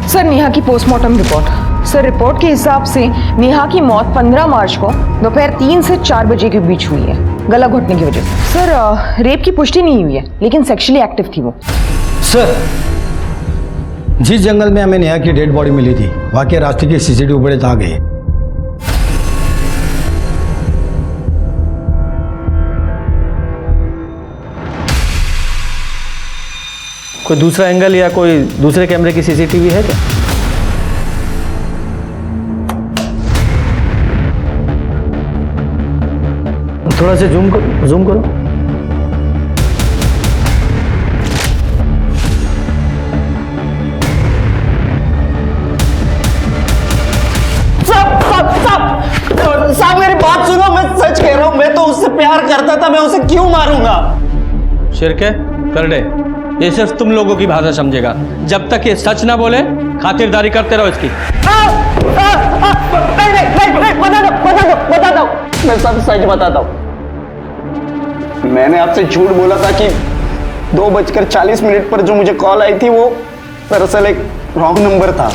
सर नेहा की पोस्टमार्टम रिपोर्ट। सर, रिपोर्ट के हिसाब से नेहा की मौत 15 मार्च को दोपहर 3 से 4 बजे के बीच हुई है, गला घोटने की वजह से। सर, रेप की पुष्टि नहीं हुई है, लेकिन सेक्सुअली एक्टिव थी वो। सर, जिस जंगल में हमें नेहा की डेड बॉडी मिली थी, वहां के रास्ते की सीसीटीवी फुटेज आ गई। कोई दूसरा एंगल या कोई दूसरे कैमरे की सीसीटीवी है क्या? थोड़ा सा जूम करो। साहब मेरी बात सुनो, मैं सच कह रहा हूँ, मैं तो उससे प्यार करता था, मैं उसे क्यों मारूंगा? शिरके कर दे, ये सिर्फ तुम लोगों की भाषा समझेगा। जब तक ये सच ना बोले, खातिरदारी करते रहो इसकी। बता दो, मैं सब सच बताता हूँ। मैंने आपसे झूठ बोला था कि 2:40 पर जो मुझे कॉल आई थी वो दरअसल एक रॉन्ग नंबर था।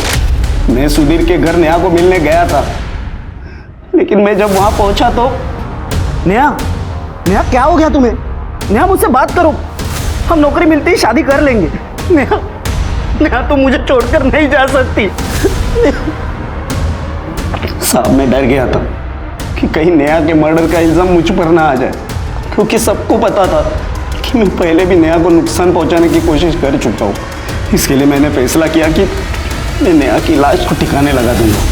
मैं सुधीर के घर नेहा को मिलने गया था, लेकिन मैं जब वहां पहुंचा तो नेहा क्या हो गया तुम्हें? नेहा मुझसे बात करो, हम नौकरी मिलती ही शादी कर लेंगे। नेहा तुम मुझे छोड़कर नहीं जा सकती। साहब मैं डर गया था कि कहीं नेहा के मर्डर का इल्जाम मुझ पर ना आ जाए, क्योंकि सबको पता था कि मैं पहले भी नेहा को नुकसान पहुंचाने की कोशिश कर चुका हूँ। इसके लिए मैंने फैसला किया कि मैं नेहा की लाश को ठिकाने लगा दूंगा।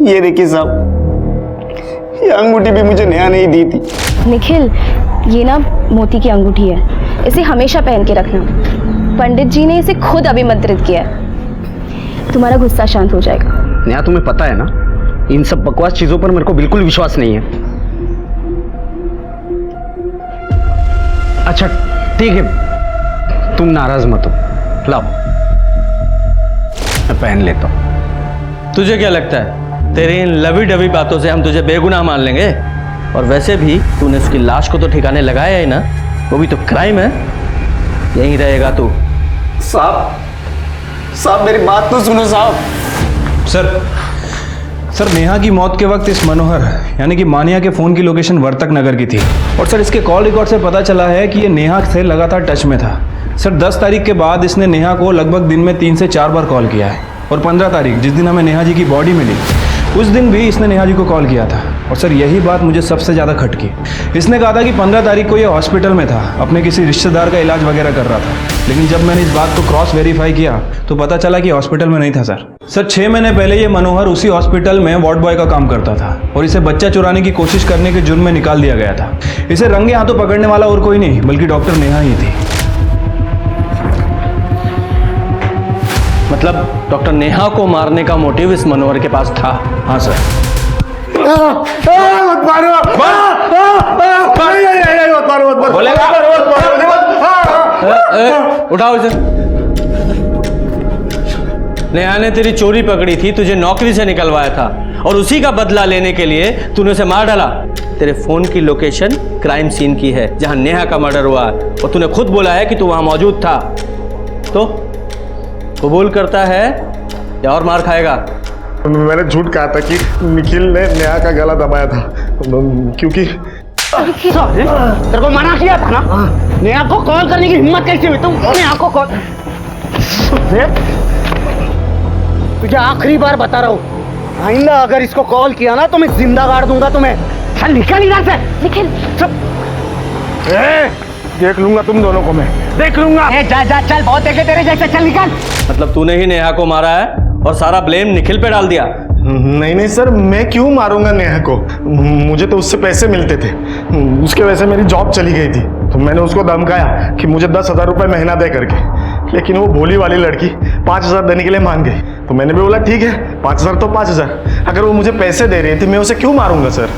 ये देखिए साहब, ये अंगूठी भी मुझे नेहा नहीं दी थी। निखिल, ये ना मोती की अंगूठी है, इसे हमेशा पहन के रखना। पंडित जी ने इसे खुद अभिमंत्रित किया है। तुम्हारा गुस्सा शांत हो जाएगा। नेहा तुम्हें पता है ना, इन सब बकवास चीजों पर मेरे को बिल्कुल विश्वास नहीं है। अच्छा ठीक है, तुम नाराज मत हो, लाओ मैं पहन लेता हूं। तुझे क्या लगता है तेरी इन लवी डवी बातों से हम तुझे बेगुनाह मान लेंगे? और वैसे भी तूने उसकी लाश को तो ठिकाने लगाया ही ना, वो भी तो क्राइम है। यहीं रहेगा तू। साहब मेरी बात तो सुनो साहब। सर, नेहा की मौत के वक्त इस मनोहर यानी कि मानिया के फ़ोन की लोकेशन वर्तक नगर की थी। और सर, इसके कॉल रिकॉर्ड से पता चला है कि ये नेहा से लगातार टच में था। सर, 10 तारीख के बाद इसने नेहा को लगभग दिन में 3 से 4 बार कॉल किया है। और 15 तारीख, जिस दिन हमें नेहा जी की बॉडी मिली, उस दिन भी इसने नेहा जी को कॉल किया था और सर यही बात मुझे सबसे ज़्यादा खटकी। इसने कहा था कि 15 तारीख को ये हॉस्पिटल में था, अपने किसी रिश्तेदार का इलाज वगैरह कर रहा था। लेकिन जब मैंने इस बात को क्रॉस वेरीफाई किया तो पता चला कि हॉस्पिटल में नहीं था सर। 6 महीने पहले ये मनोहर उसी हॉस्पिटल में वार्ड बॉय का काम करता था और इसे बच्चा चुराने की कोशिश करने के जुर्म में निकाल दिया गया था। इसे रंगे हाथों पकड़ने वाला और कोई नहीं बल्कि डॉक्टर नेहा ही थी। मतलब डॉक्टर नेहा को मारने का मोटिव इस मनोहर के पास था? हाँ सर। उठाओ इसे। नेहा ने तेरी चोरी पकड़ी थी, तुझे नौकरी से निकलवाया था और उसी का बदला लेने के लिए तूने उसे मार डाला। तेरे फोन की लोकेशन क्राइम सीन की है जहां नेहा का मर्डर हुआ और तूने खुद बोला है कि तू वहां मौजूद था। तो कबूल करता है या और मार खाएगा? मैंने झूठ कहा था कि निखिल ने नेहा का गला दबाया था क्योंकि तेरे को मना किया था ना, नेहा को कॉल करने की हिम्मत कैसे हुई? तुम नेहा को कॉल, तुझे आखिरी बार बता रहा हूँ, आइंदा अगर इसको कॉल किया ना तो मैं जिंदा गाड़ दूंगा तुम्हें। चल निकल इधर से, निकल। देख लूंगा तुम दोनों को, मैं देख लूंगा। जा जा चल, बहुत देखे तेरे जैसे, चल निकल। मतलब तूने ही नेहा को मारा है और सारा ब्लेम निखिल पे डाल दिया? नहीं सर, मैं क्यों मारूंगा नेहा को? मुझे तो उससे पैसे मिलते थे, उसके वजह से मेरी जॉब चली गई थी। तो मैंने उसको धमकाया कि मुझे 10,000 रुपये महीना दे करके, लेकिन वो भोली वाली लड़की 5,000 देने के लिए मान गई। तो मैंने भी बोला ठीक है 5,000 तो 5,000, अगर वो मुझे पैसे दे रही थी मैं उसे क्यों मारूंगा सर?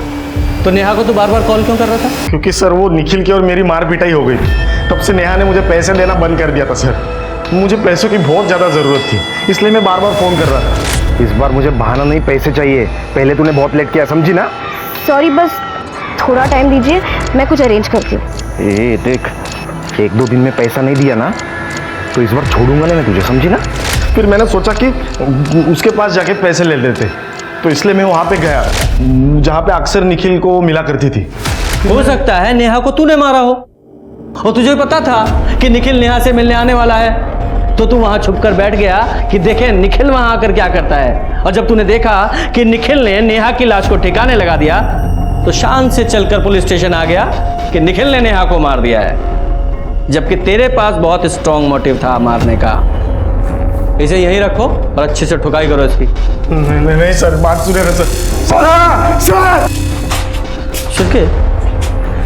तो नेहा को तू बार बार कॉल क्यों कर रहा था? क्योंकि सर वो निखिल की और मेरी मार पिटाई हो गई थी, तब से नेहा ने मुझे पैसे देना बंद कर दिया था सर। मुझे पैसों की बहुत ज़्यादा ज़रूरत थी, इसलिए मैं बार बार फ़ोन कर रहा था। इस बार मुझे बहाना नहीं, पैसे चाहिए। पहले तूने बहुत लेट किया, समझी ना? सॉरी, बस थोड़ा टाइम दीजिए, मैं कुछ अरेंज करती हूँ। ए देख, 1-2 दिन में पैसा नहीं दिया ना तो इस बार छोड़ूंगा नहीं मैं तुझे, समझी ना? फिर मैंने सोचा कि उसके पास जाके पैसे ले लेते, तो इसलिए मैं वहाँ पे गया जहाँ पे अक्सर निखिल को मिला करती थी। हो सकता है नेहा को तूने मारा हो और तुझे पता था कि निखिल नेहा से मिलने आने वाला है, तो तू वहां छुप कर बैठ गया कि देखे निखिल वहां आकर क्या करता है। और जब तूने देखा कि निखिल ने नेहा की लाश को ठिकाने लगा दिया तो शान से चलकर पुलिस स्टेशन आ गया कि निखिल ने नेहा को मार दिया है, जबकि तेरे पास बहुत स्ट्रॉन्ग मोटिव था मारने का। इसे यहीं रखो और अच्छे से ठुकाई करो इसकी। नहीं सर, बात सुने ना सर। शिरके,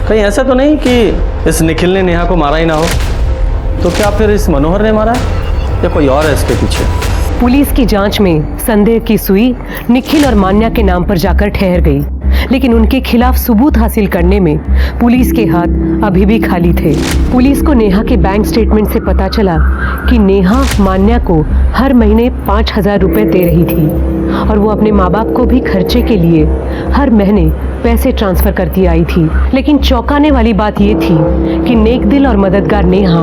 कहीं ऐसा तो नहीं कि इस निखिल ने नेहा को मारा ही ना हो? तो क्या फिर इस मनोहर ने मारा है या कोई और है इसके पीछे? पुलिस की जांच में संदेह की सुई निखिल और मान्या के नाम पर जाकर ठहर गई, लेकिन उनके खिलाफ सबूत हासिल करने में पुलिस के हाथ अभी भी खाली थे। पुलिस को नेहा के बैंक स्टेटमेंट से पता चला कि नेहा मान्या को हर महीने 5,000 रुपए दे रही थी और वो अपने माँ बाप को भी खर्चे के लिए हर महीने पैसे ट्रांसफर करती आई थी। लेकिन चौंकाने वाली बात ये थी कि नेक दिल और मददगार नेहा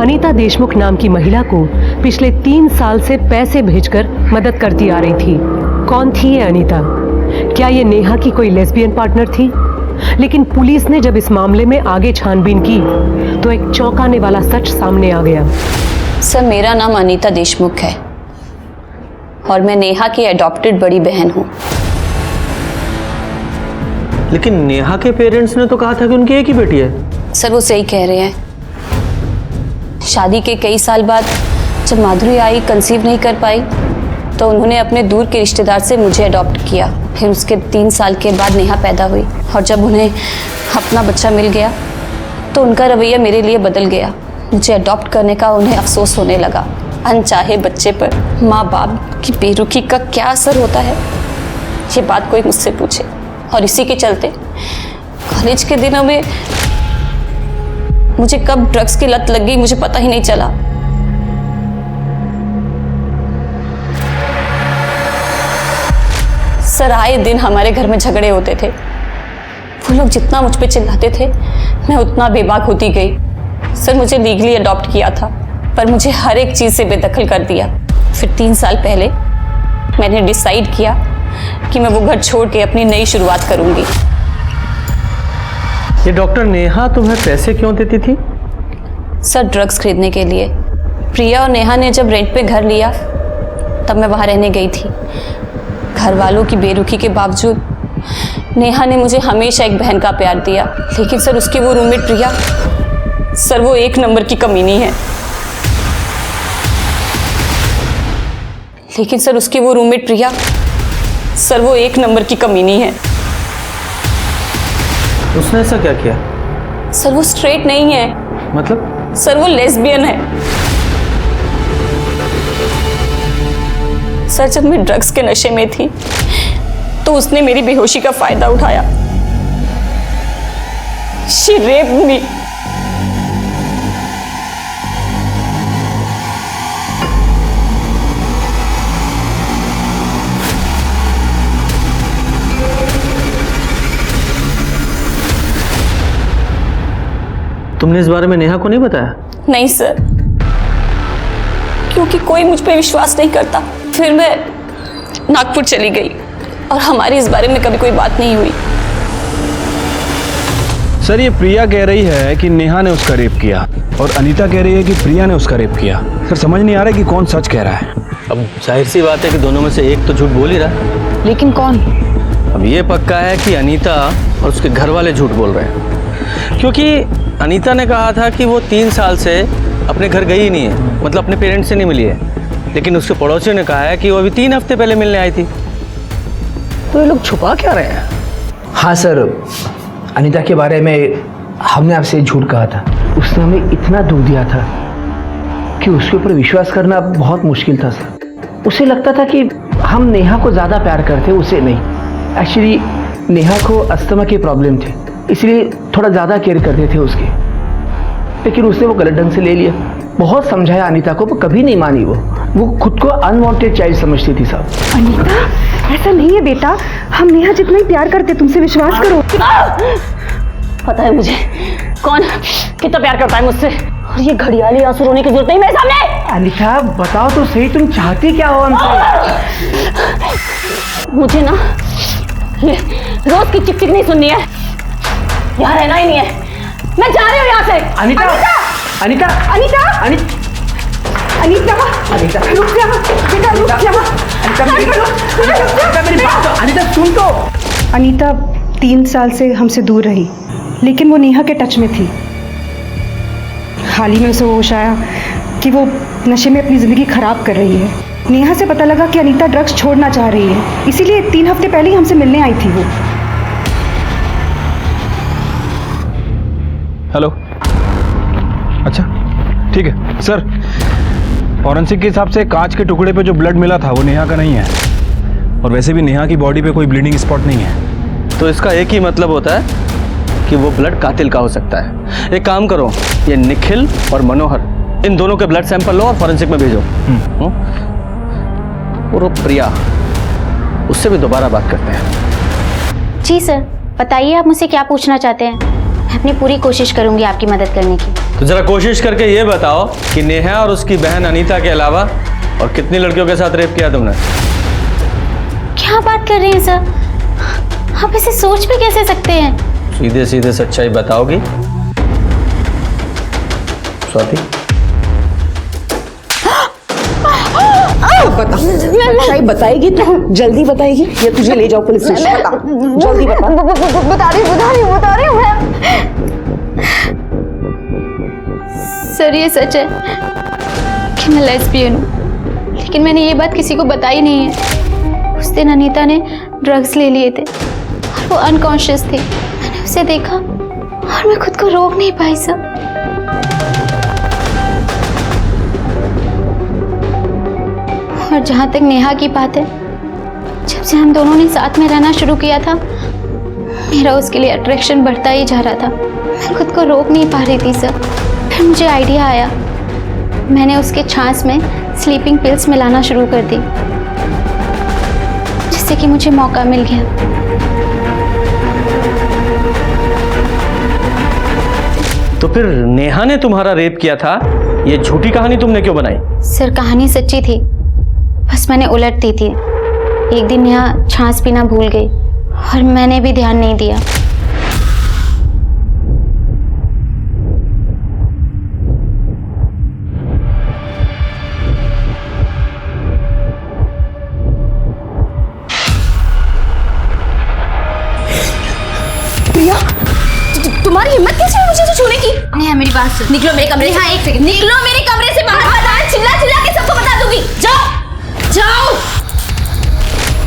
अनीता देशमुख नाम की महिला को पिछले 3 साल से पैसे भेजकर मदद करती आ रही थी। कौन थी ये अनीता? क्या ये नेहा की कोई लेस्बियन पार्टनर थी? लेकिन पुलिस ने जब इस मामले में आगे छानबीन की तो एक चौंकाने वाला सच सामने आ गया। सर, मेरा नाम अनीता देशमुख है और मैं नेहा की एडॉप्टेड बड़ी बहन हूँ। लेकिन नेहा के पेरेंट्स ने तो कहा था कि उनकी एक ही बेटी है। सर, वो सही कह रहे हैं। शादी के कई साल बाद जब माधुरी आई कंसीव नहीं कर पाई तो उन्होंने अपने दूर के रिश्तेदार से मुझे अडॉप्ट किया। फिर उसके 3 साल के बाद नेहा पैदा हुई और जब उन्हें अपना बच्चा मिल गया तो उनका रवैया मेरे लिए बदल गया। मुझे अडॉप्ट करने का उन्हें अफसोस होने लगा। अनचाहे बच्चे पर माँ बाप की बेरुखी का क्या असर होता है, ये बात कोई मुझसे पूछे। और इसी के चलते कॉलेज के दिनों में मुझे कब ड्रग्स की लत लग गई मुझे पता ही नहीं चला। सर, आए दिन हमारे घर में झगड़े होते थे। वो लोग जितना मुझ पे चिल्लाते थे मैं उतना बेबाक होती गई। सर, मुझे लीगली अडॉप्ट किया था पर मुझे हर एक चीज़ से बेदखल कर दिया। फिर 3 साल पहले मैंने डिसाइड किया कि मैं वो घर छोड़ के अपनी नई शुरुआत करूंगी। ये डॉक्टर नेहा तुम्हें पैसे क्यों देती थी? सर, ड्रग्स खरीदने के लिए। प्रिया और नेहा ने जब रेंट पे घर लिया तब मैं वहाँ रहने गई थी। घर वालों की बेरुखी के बावजूद नेहा ने मुझे हमेशा एक बहन का प्यार दिया। लेकिन सर उसकी वो रूममेट प्रिया, सर वो एक नंबर की कमीनी है। लेकिन सर उसकी वो रूममेट प्रिया, सर वो एक नंबर की कमीनी है। उसने ऐसा क्या किया? सर वो स्ट्रेट नहीं है। मतलब? सर वो लेस्बियन है। सर जब मैं ड्रग्स के नशे में थी तो उसने मेरी बेहोशी का फायदा उठाया। She raped me. तुमने इस बारे में नेहा को नहीं बताया? नहीं सर, क्योंकि कोई मुझ पे विश्वास नहीं करता। फिर मैं नागपुर चली गई और हमारी इस बारे में कभी कोई बात नहीं हुई। सर ये प्रिया कह रही है कि नेहा ने उसका रेप किया और अनीता कह रही है कि प्रिया ने उसका रेप किया। सर समझ नहीं आ रहा है कि कौन सच कह रहा है। अब जाहिर सी बात है कि दोनों में से एक तो झूठ बोल ही रहा है। लेकिन कौन? अब ये पक्का है कि अनीता और उसके घर वाले झूठ बोल रहे हैं, क्योंकि अनीता ने कहा था कि वो 3 साल से अपने घर गई ही नहीं है, मतलब अपने पेरेंट्स से नहीं मिली है। लेकिन उसके पड़ोसियों ने कहा है कि वो अभी 3 हफ्ते पहले मिलने आई थी। तो ये लोग छुपा क्या रहे हैं? हाँ सर, अनीता के बारे में हमने आपसे झूठ कहा था। उसने हमें इतना दुख दिया था कि उसके ऊपर विश्वास करना बहुत मुश्किल था सर। उसे लगता था कि हम नेहा को ज़्यादा प्यार करते, उसे नहीं। एक्चुअली नेहा को अस्थमा की प्रॉब्लम थी, इसलिए थोड़ा ज़्यादा केयर करते थे उसकी। लेकिन उसने वो गलत ढंग से ले लिया। बहुत समझाया अनीता को, वो कभी नहीं मानी। वो खुद को अनवांटेड चाइल्ड समझती थी साहब। अनीता, ऐसा नहीं है बेटा, हम नेहा जितना ही प्यार करते, तुमसे विश्वास करो। पता है मुझे कौन कितना प्यार करता है मुझसे, और ये घड़ियाली आंसू रोने की जरूरत नहीं मेरे सामने। अनीता बताओ तो सही, तुम चाहती क्या हो हमसे? मुझे ना ये रोज की चिक चिक नहीं सुननी है, यहाँ रहना ही नहीं है। मैं जा रही हूँ यहाँ से। अनीता, अनीता, अनीता, अनीता, अनीता, रुक जा बेटा, रुक जा। अनीता मेरी बात तो, अनीता सुन तो। अनीता 3 साल से हमसे दूर रही, लेकिन वो नेहा के टच में थी। हाल ही में उसे होश आया कि वो नशे में अपनी ज़िंदगी ख़राब कर रही है। नेहा से पता लगा कि अनीता ड्रग्स छोड़ना चाह रही है, इसीलिए 3 हफ्ते पहले ही हमसे मिलने आई थी वो। हेलो, अच्छा ठीक है सर। फॉरेंसिक के हिसाब से कांच के टुकड़े पे जो ब्लड मिला था वो नेहा का नहीं है, और वैसे भी नेहा की बॉडी पे कोई ब्लीडिंग स्पॉट नहीं है। तो इसका एक ही मतलब होता है कि वो ब्लड कातिल का हो सकता है। एक काम करो, ये निखिल और मनोहर, इन दोनों के ब्लड सैंपल लो और फॉरेंसिक में भेजो। और वो प्रिया, उससे भी दोबारा बात करते हैं। जी सर, बताइए आप मुझसे क्या पूछना चाहते हैं। मैं अपनी पूरी कोशिश करूंगी आपकी मदद करने की। तो जरा कोशिश करके ये बताओ कि नेहा और उसकी बहन अनीता के अलावा और कितनी लड़कियों के साथ रेप किया तुमने? क्या बात कर रहे हैं सर, आप इसे सोच भी कैसे सकते हैं? सीधे सीधे सच्चाई बताओगी स्वाति? बता, सच्चाई बताएगी तो जल्दी बताएगी या तुझे ले जाओ पुलिस स्टेशन? बता, जल्दी बता। बता रही हूँ मैं। सर ये सच है कि मैं लेस्बियन हूँ, लेकिन मैंने ये बात किसी को बताई नहीं है। उस दिन अनीता ने ड्रग्स ले लिए थे और वो अनकॉन्शियस थी। मैंने उसे देखा और मैं खुद को रोक नहीं पाई सर। और जहाँ तक नेहा की बात है, जब से हम दोनों ने साथ में रहना शुरू किया था, मेरा उसके लिए अट्रैक्शन बढ़ता ही जा रहा था। मैं खुद को रोक नहीं पा रही थी सर। फिर मुझे आइडिया आया, मैंने उसके छाछ में स्लीपिंग पिल्स मिलाना शुरू कर दी, जिससे कि मुझे मौका मिल गया। तो फिर नेहा ने तुम्हारा रेप किया था, ये झूठी कहानी तुमने क्यों बनाई? सर कहानी सच्ची थी, बस मैंने उलट दी थी। एक दिन नेहा छाछ पीना भूल गई और मैंने भी ध्यान नहीं दिया। प्रिया, तुम्हारी हिम्मत कैसे हुई मुझे छूने की? नेहा मेरी बात सुन, निकलो मेरे कमरे से। हाँ, एक सेकंड, निकलो मेरे कमरे से बाहर। चिल्ला चिल्ला के सबको बता दूंगी। जाओ जाओ।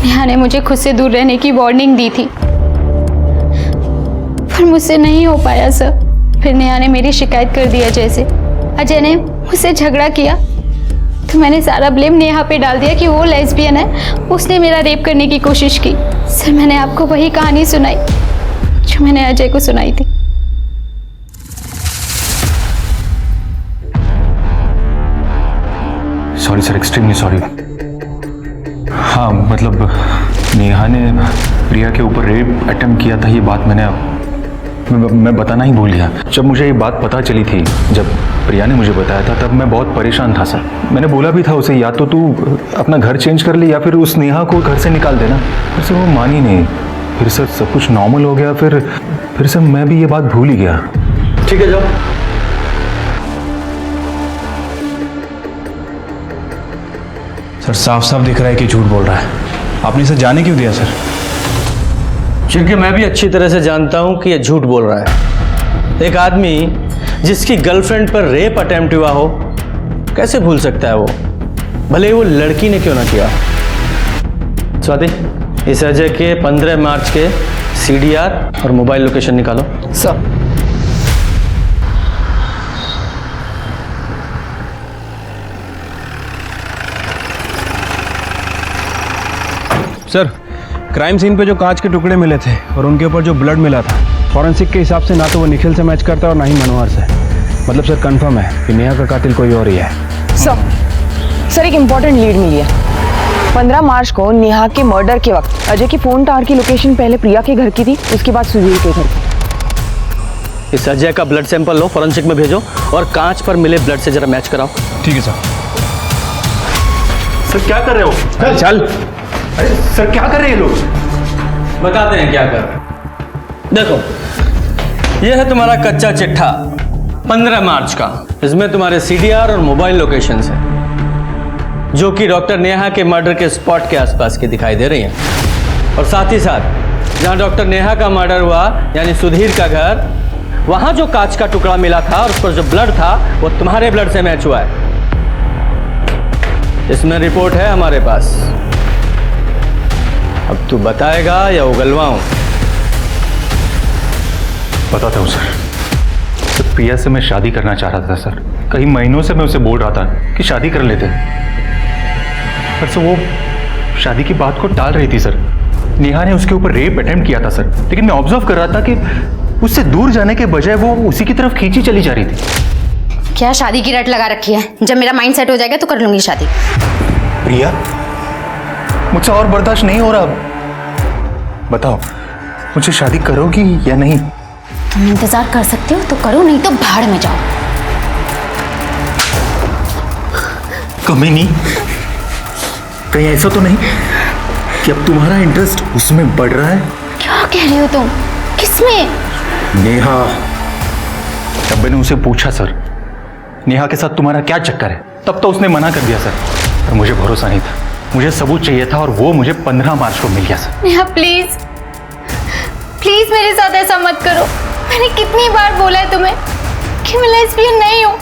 नेहा ने मुझे खुद से दूर रहने की वार्निंग दी थी, पर मुझसे नहीं हो पाया सर। फिर नेहा ने मेरी शिकायत कर दिया। जैसे अजय ने मुझसे झगड़ा किया तो मैंने सारा ब्लेम नेहा पे डाल दिया कि वो लेस्बियन है, उसने मेरा रेप करने की कोशिश की। सर मैंने आपको वही कहानी सुनाई जो मैंने अजय को सुनाई थी। Sorry sir, extremely sorry. हाँ मतलब नेहा ने प्रिया के ऊपर रेप अटेम्प्ट किया था, ये बात मैं बताना ही भूल गया। जब मुझे ये बात पता चली थी, जब प्रिया ने मुझे बताया था, तब मैं बहुत परेशान था सर। मैंने बोला भी था उसे, या तो तू अपना घर चेंज कर ले या फिर उस नेहा को घर से निकाल देना। फिर से वो मानी नहीं। फिर सर सब कुछ नॉर्मल हो गया। फिर सर मैं भी ये बात भूल ही गया। ठीक है, जाओ। सर साफ साफ दिख रहा है कि झूठ बोल रहा है। आपने इसे जाने क्यों दिया सर? क्योंकि मैं भी अच्छी तरह से जानता हूं कि ये झूठ बोल रहा है। एक आदमी जिसकी गर्लफ्रेंड पर रेप अटेम्प्ट हुआ हो, कैसे भूल सकता है वो, भले ही वो लड़की ने क्यों ना किया। स्वाति, इस अजय के 15 मार्च के CDR और मोबाइल लोकेशन निकालो। सर क्राइम सीन पे जो कांच के टुकड़े मिले थे और उनके ऊपर जो ब्लड मिला था, फॉरेंसिक के हिसाब से ना तो वो निखिल से मैच करता और ना ही मनोहर से। मतलब सर कंफर्म है कि नेहा का कातिल कोई और ही है। सर एक इम्पोर्टेंट लीड मिली है। 15 मार्च को नेहा के मर्डर के वक्त अजय की फोन टावर की लोकेशन पहले प्रिया के घर की थी, उसके बाद सुधीर के घर की। इस अजय का ब्लड सैंपल लो, फॉरेंसिक में भेजो और कांच पर मिले ब्लड से जरा मैच कराओ। ठीक है सर। सर क्या कर रहे हो? चल। अरे सर क्या कर रहे हैं लोग? बताते हैं क्या कर रहे हैं। देखो, यह है तुम्हारा कच्चा चिट्ठा 15 मार्च का। इसमें तुम्हारे CDR और मोबाइल लोकेशन है जो कि डॉक्टर नेहा के मर्डर के स्पॉट के आसपास की दिखाई दे रही हैं। और साथ ही साथ जहां डॉक्टर नेहा का मर्डर हुआ, यानी सुधीर का घर, वहां जो कांच का टुकड़ा मिला था और उस पर जो ब्लड था वो तुम्हारे ब्लड से मैच हुआ है। इसमें रिपोर्ट है हमारे पास। अब तू बताएगा या उगलवाऊं? बताता हूँ सर। प्रिया से मैं शादी करना चाह रहा था सर। कई महीनों से मैं उसे बोल रहा था कि शादी कर लेते, पर सर वो शादी की बात को टाल रही थी सर। नेहा ने उसके ऊपर रेप अटेम्प्ट किया था सर, लेकिन मैं ऑब्जर्व कर रहा था कि उससे दूर जाने के बजाय वो उसी की तरफ खींची चली जा रही थी। क्या शादी की रट लगा रखी है? जब मेरा माइंड सेट हो जाएगा तो कर लूंगी शादी। प्रिया, मुझसे और बर्दाश्त नहीं हो रहा। बताओ, मुझे शादी करोगी या नहीं? तुम इंतजार कर सकते हो तो करो, नहीं तो भाड़ में जाओ। कमी नहीं, कहीं ऐसा तो नहीं कि अब तुम्हारा इंटरेस्ट उसमें बढ़ रहा है? क्या कह रहे हो तुम? किसमें? नेहा। तब मैंने उसे पूछा सर, नेहा के साथ तुम्हारा क्या चक्कर है? तब तो उसने मना कर दिया सर, पर मुझे भरोसा नहीं था। मुझे सबूत चाहिए था और वो मुझे 15 मार्च को मिल गया सर। नेहा प्लीज प्लीज मेरे साथ ऐसा मत करो। मैंने कितनी बार बोला है तुम्हें कि मैं लेस्बियन नहीं हूँ।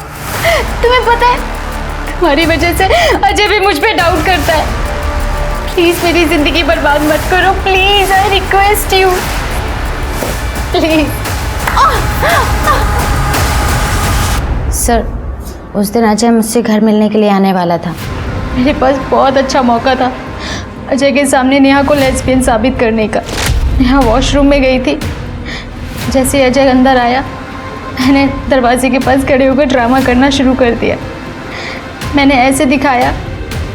तुम्हें पता है तुम्हारी वजह से अजय भी मुझ पे डाउट करता है। प्लीज मेरी जिंदगी बर्बाद मत करो, please, I request you, please. Sir उस दिन अजय मुझसे घर मिलने के लिए आने वाला था। मेरे पास बहुत अच्छा मौका था अजय के सामने नेहा को लेस्बियन साबित करने का। नेहा वॉशरूम में गई थी। जैसे अजय अंदर आया, मैंने दरवाजे के पास खड़े होकर ड्रामा करना शुरू कर दिया। मैंने ऐसे दिखाया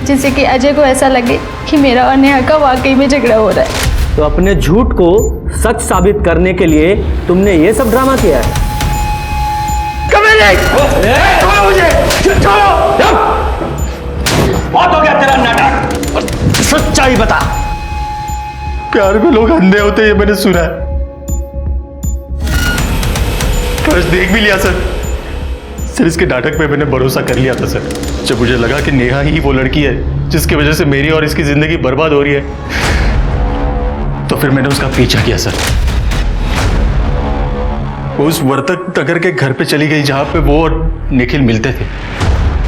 जिससे कि अजय को ऐसा लगे कि मेरा और नेहा का वाकई में झगड़ा हो रहा है। तो अपने झूठ को सच साबित करने के लिए तुमने ये सब ड्रामा किया है? बहुत हो गया तेरा नाटक, सच्चाई बता। प्यार में लोग अंधे होते, ये मैंने सुना है। फर्स्ट देख भी लिया सर। सर इसके नाटक पे मैंने भरोसा कर लिया था सर। जब मुझे लगा कि नेहा ही वो लड़की है जिसकी वजह से मेरी और इसकी जिंदगी बर्बाद हो रही है, तो फिर मैंने उसका पीछा किया सर। वो उस वर्तक नगर के घर पे चली गई जहां पे वो और निखिल मिलते थे।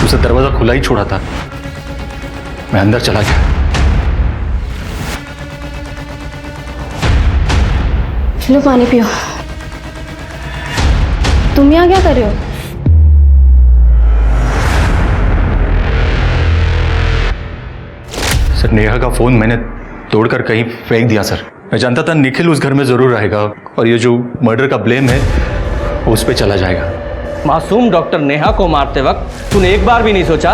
उसे दरवाजा खुला ही छोड़ा था। मैं अंदर चला गया। लो पानी पियो। तुम यहाँ क्या कर रहे हो? सर, नेहा का फोन मैंने तोड़कर कहीं फेंक दिया सर। मैं जानता था निखिल उस घर में जरूर रहेगा और ये जो मर्डर का ब्लेम है वो उस पर चला जाएगा। मासूम डॉक्टर नेहा को मारते वक्त तूने एक बार भी नहीं सोचा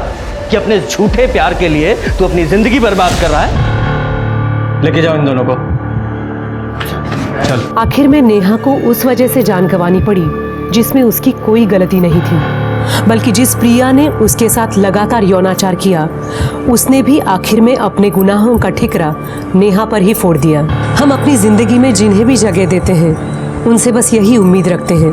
कि अपने झूठे प्यार के लिए तू अपनी जिंदगी बर्बाद कर रहा है? लेके जाओ इन दोनों को। चल। आखिर में नेहा को उस वजह से जान गंवानी पड़ी जिसमें उसकी कोई गलती नहीं थी, बल्कि जिस प्रिया ने उसके साथ लगातार यौनाचार किया उसने भी आखिर में अपने गुनाहों का ठिकरा नेहा पर ही फोड़ दिया। हम अपनी जिंदगी में जिन्हें भी जगह देते हैं उनसे बस यही उम्मीद रखते हैं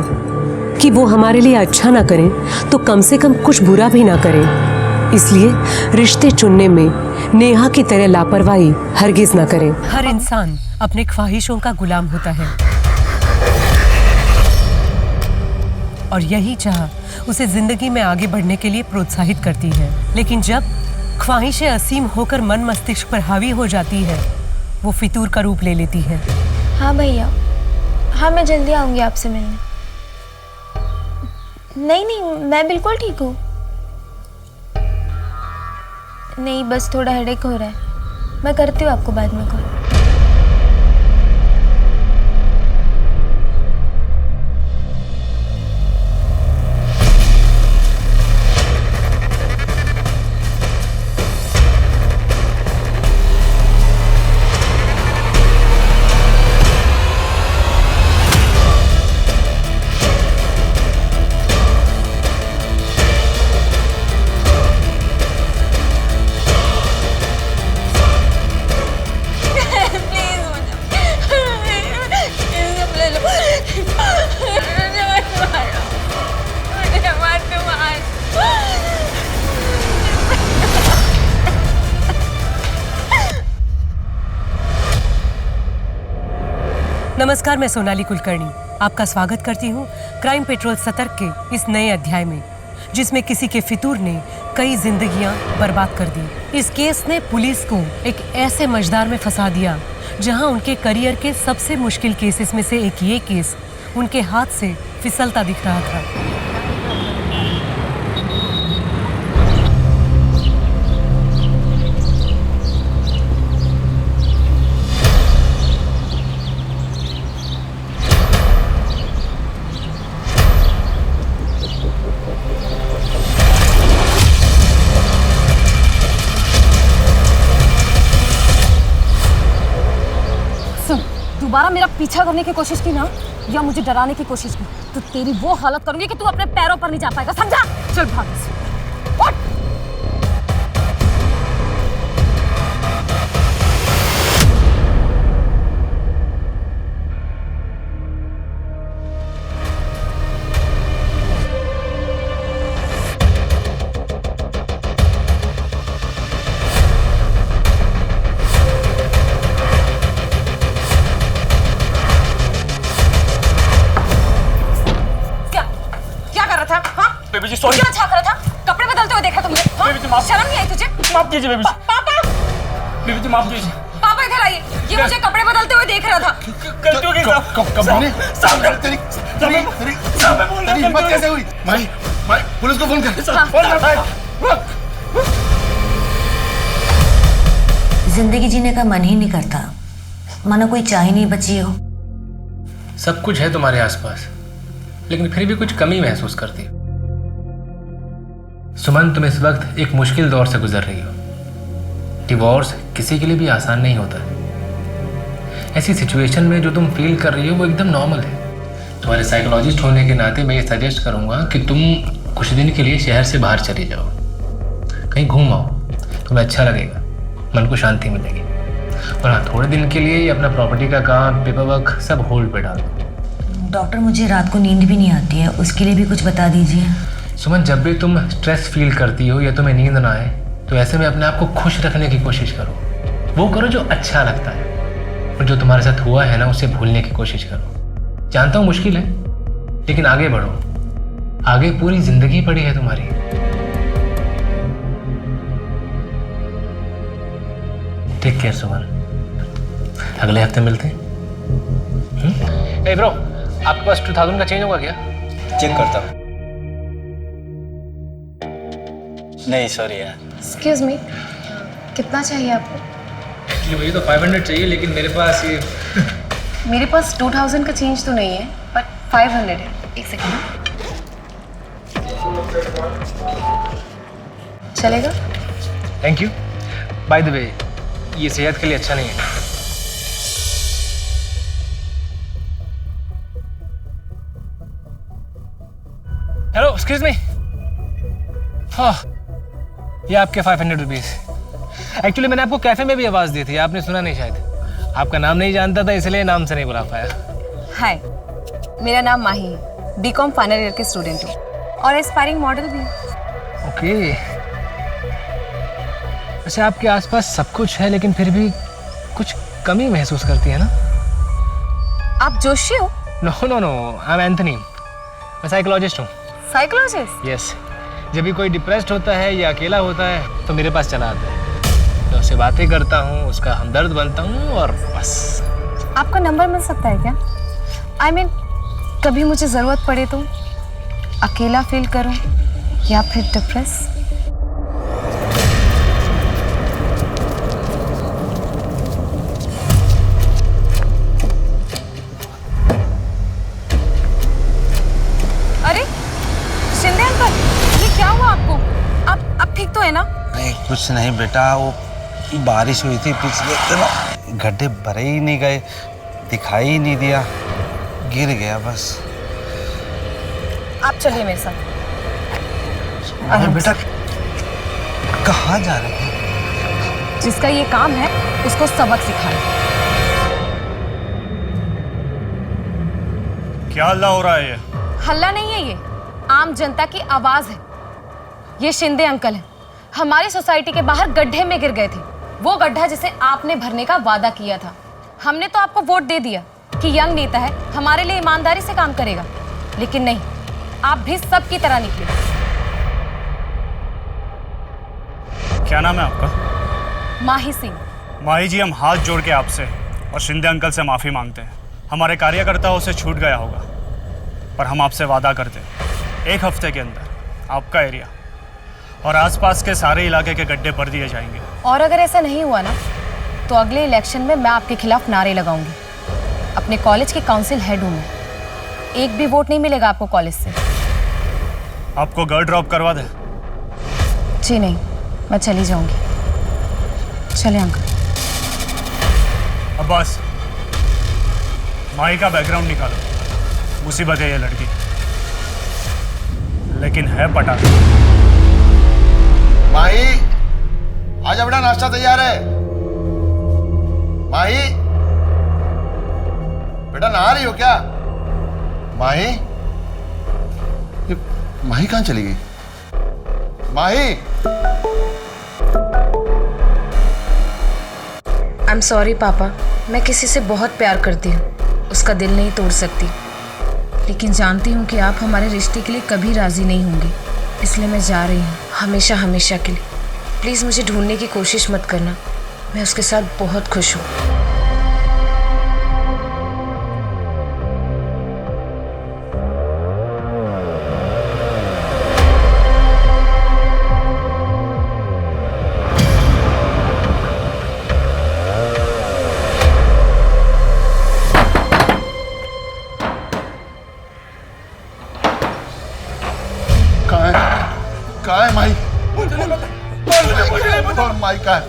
कि वो हमारे लिए अच्छा ना करें तो कम से कम कुछ बुरा भी ना करें। इसलिए रिश्ते चुनने में नेहा की तरह लापरवाही हरगिज ना करें। हर इंसान अपने ख्वाहिशों का गुलाम होता है और यही चाह उसे जिंदगी में आगे बढ़ने के लिए प्रोत्साहित करती है। लेकिन जब ख्वाहिशें असीम होकर मन मस्तिष्क पर हावी हो जाती है वो फितूर का रूप ले लेती है। हाँ भैया, हाँ मैं जल्दी आऊँगी आपसे मिलने। नहीं, मैं बिल्कुल ठीक हूँ। नहीं, बस थोड़ा हेडेक हो रहा है। मैं करती हूँ आपको बाद में कॉल। नमस्कार, मैं सोनाली कुलकर्णी आपका स्वागत करती हूँ क्राइम पेट्रोल सतर्क के इस नए अध्याय में, जिसमें किसी के फितूर ने कई जिंदगियां बर्बाद कर दी। इस केस ने पुलिस को एक ऐसे मझदार में फंसा दिया जहां उनके करियर के सबसे मुश्किल केसेस में से एक ये केस उनके हाथ से फिसलता दिख रहा था। दोबारा मेरा पीछा करने की कोशिश की ना या मुझे डराने की कोशिश की तो तेरी वो हालत करूंगी कि तू अपने पैरों पर नहीं जा पाएगा, समझा? चल भाग से। बेबी जी सॉरी। क्या छाप रहा था? कपड़े बदलते हुए देखा तुमने? बेबी जी माफ। शर्म नहीं आई तुझे? माफ कीजिए बेबी जी। पापा, बेबी जी माफ कीजिए। पापा इधर आइए। ये मुझे कपड़े बदलते हुए देख रहा था। गलती हो गई साहब। कब ने तेरी हिम्मत कैसे हुई? भाई पुलिस को फोन कर। फोन कर भाई। जिंदगी जीने का मन ही नहीं करता, मानो कोई चाह ही नहीं बची हो। सब कुछ है तुम्हारे आसपास, लेकिन फिर भी कुछ कमी महसूस करती हो। सुमन, तुम इस वक्त एक मुश्किल दौर से गुजर रही हो। डिवोर्स किसी के लिए भी आसान नहीं होता। ऐसी सिचुएशन में जो तुम फील कर रही हो वो एकदम नॉर्मल है। तुम्हारे साइकोलॉजिस्ट होने के नाते मैं ये सजेस्ट करूंगा कि तुम कुछ दिन के लिए शहर से बाहर चले जाओ, कहीं घूम आओ, तुम्हें अच्छा लगेगा, मन को शांति मिलेगी। और हाँ, थोड़े दिन के लिए अपना प्रॉपर्टी का काम, पेपर वर्क सब होल्ड पे डाल दो। डॉक्टर, मुझे रात को नींद भी नहीं आती है, उसके लिए भी कुछ बता दीजिए। सुमन, जब भी तुम स्ट्रेस फील करती हो या तुम्हें नींद ना आए तो ऐसे में अपने आप को खुश रखने की कोशिश करो। वो करो जो अच्छा लगता है, और जो तुम्हारे साथ हुआ है ना उसे भूलने की कोशिश करो। जानता हूँ मुश्किल है, लेकिन आगे बढ़ो, आगे पूरी जिंदगी पड़ी है तुम्हारी। टेक केयर सुमन, अगले हफ्ते मिलते हैं। ए ब्रो, आपके पास 2000 का चेंज होगा क्या? चेक करता हूँ। नहीं सॉरी यार। एक्सक्यूज मी, कितना चाहिए आपको? एक्चुअली मुझे तो 500 चाहिए, लेकिन मेरे पास ये मेरे पास 2000 का चेंज तो नहीं है, बट 500 है। एक सेकेंड, चलेगा? Thank you. By the way, ये सेहत के लिए अच्छा नहीं है। Hello, excuse me. हाँ, ये आपके 500 रुपीज़। एक्चुअली मैंने आपको कैफ़े में भी आवाज़ दी थी, आपने सुना नहीं शायद। आपका नाम नहीं जानता था, इसलिए नाम से नहीं बुला पाया। हाय, मेरा नाम माही है, बीकॉम फाइनल ईयर के स्टूडेंट हूँ और एस्पायरिंग मॉडल भी हूँ। ओके। वैसे आपके आसपास सब कुछ है, लेकिन फिर भी कुछ कमी महसूस करती है ना? आप जोशी हो? No no no, I am Anthony. मैं साइकोलॉजिस्ट हूँ। साइकोलॉजिस्ट? यस। जब भी कोई डिप्रेस्ड होता है या अकेला होता है तो मेरे पास चला आता है। मैं उससे बातें करता हूँ, उसका हमदर्द बनता हूँ और बस। आपका नंबर मिल सकता है क्या? आई मीन, कभी मुझे ज़रूरत पड़े तो, अकेला फील करूँ या फिर डिप्रेस। अरे शिंदे अंकल, ये क्या हुआ आपको? आप ठीक तो है ना? नहीं कुछ नहीं बेटा, वो बारिश हुई थी पिछले दिनों, गड्ढे भरे ही नहीं गए, दिखाई ही नहीं दिया, गिर गया बस। आप चलिए मेरे साथ। अरे बेटा, कहाँ जा रहे हैं? जिसका ये काम है उसको सबक सिखाएं। क्या हल्ला हो रहा है? ये हल्ला नहीं है, ये आम जनता की आवाज है। ये शिंदे अंकल हैं, हमारी सोसाइटी के बाहर गड्ढे में गिर गए थे। वो गड्ढा जिसे आपने भरने का वादा किया था। हमने तो आपको वोट दे दिया कि यंग नेता है, हमारे लिए ईमानदारी से काम करेगा, लेकिन नहीं, आप भी सब की तरह निकले। क्या नाम है आपका? माही सिंह। माही जी, हम हाथ जोड़ के आपसे और शिंदे अंकल से माफ़ी मांगते हैं। हमारे कार्यकर्ताओं से छूट गया होगा, पर हम आपसे वादा करते हैं 1 हफ्ते के अंदर आपका एरिया और आसपास के सारे इलाके के गड्ढे भर दिए जाएंगे। और अगर ऐसा नहीं हुआ ना, तो अगले इलेक्शन में मैं आपके खिलाफ नारे लगाऊंगी। अपने कॉलेज की काउंसिल हेड हूँ मैं, एक भी वोट नहीं मिलेगा आपको कॉलेज से। आपको घर ड्रॉप करवा दे? जी नहीं, मैं चली जाऊंगी। चले अंकल। अब्बास, माही का बैकग्राउंड निकालो। मुसीबत है ये लड़की, लेकिन है पटा। माही, आज अपना नाश्ता तैयार है। माही, बेटा नहा रही हो क्या? माही, ये माही कहाँ चली गई? माही, आई एम सॉरी पापा, मैं किसी से बहुत प्यार करती हूँ, उसका दिल नहीं तोड़ सकती, लेकिन जानती हूँ कि आप हमारे रिश्ते के लिए कभी राजी नहीं होंगे, इसलिए मैं जा रही हूँ हमेशा हमेशा के लिए। प्लीज़ मुझे ढूंढने की कोशिश मत करना, मैं उसके साथ बहुत खुश हूँ। कहाँ है माही? और माही कहाँ है?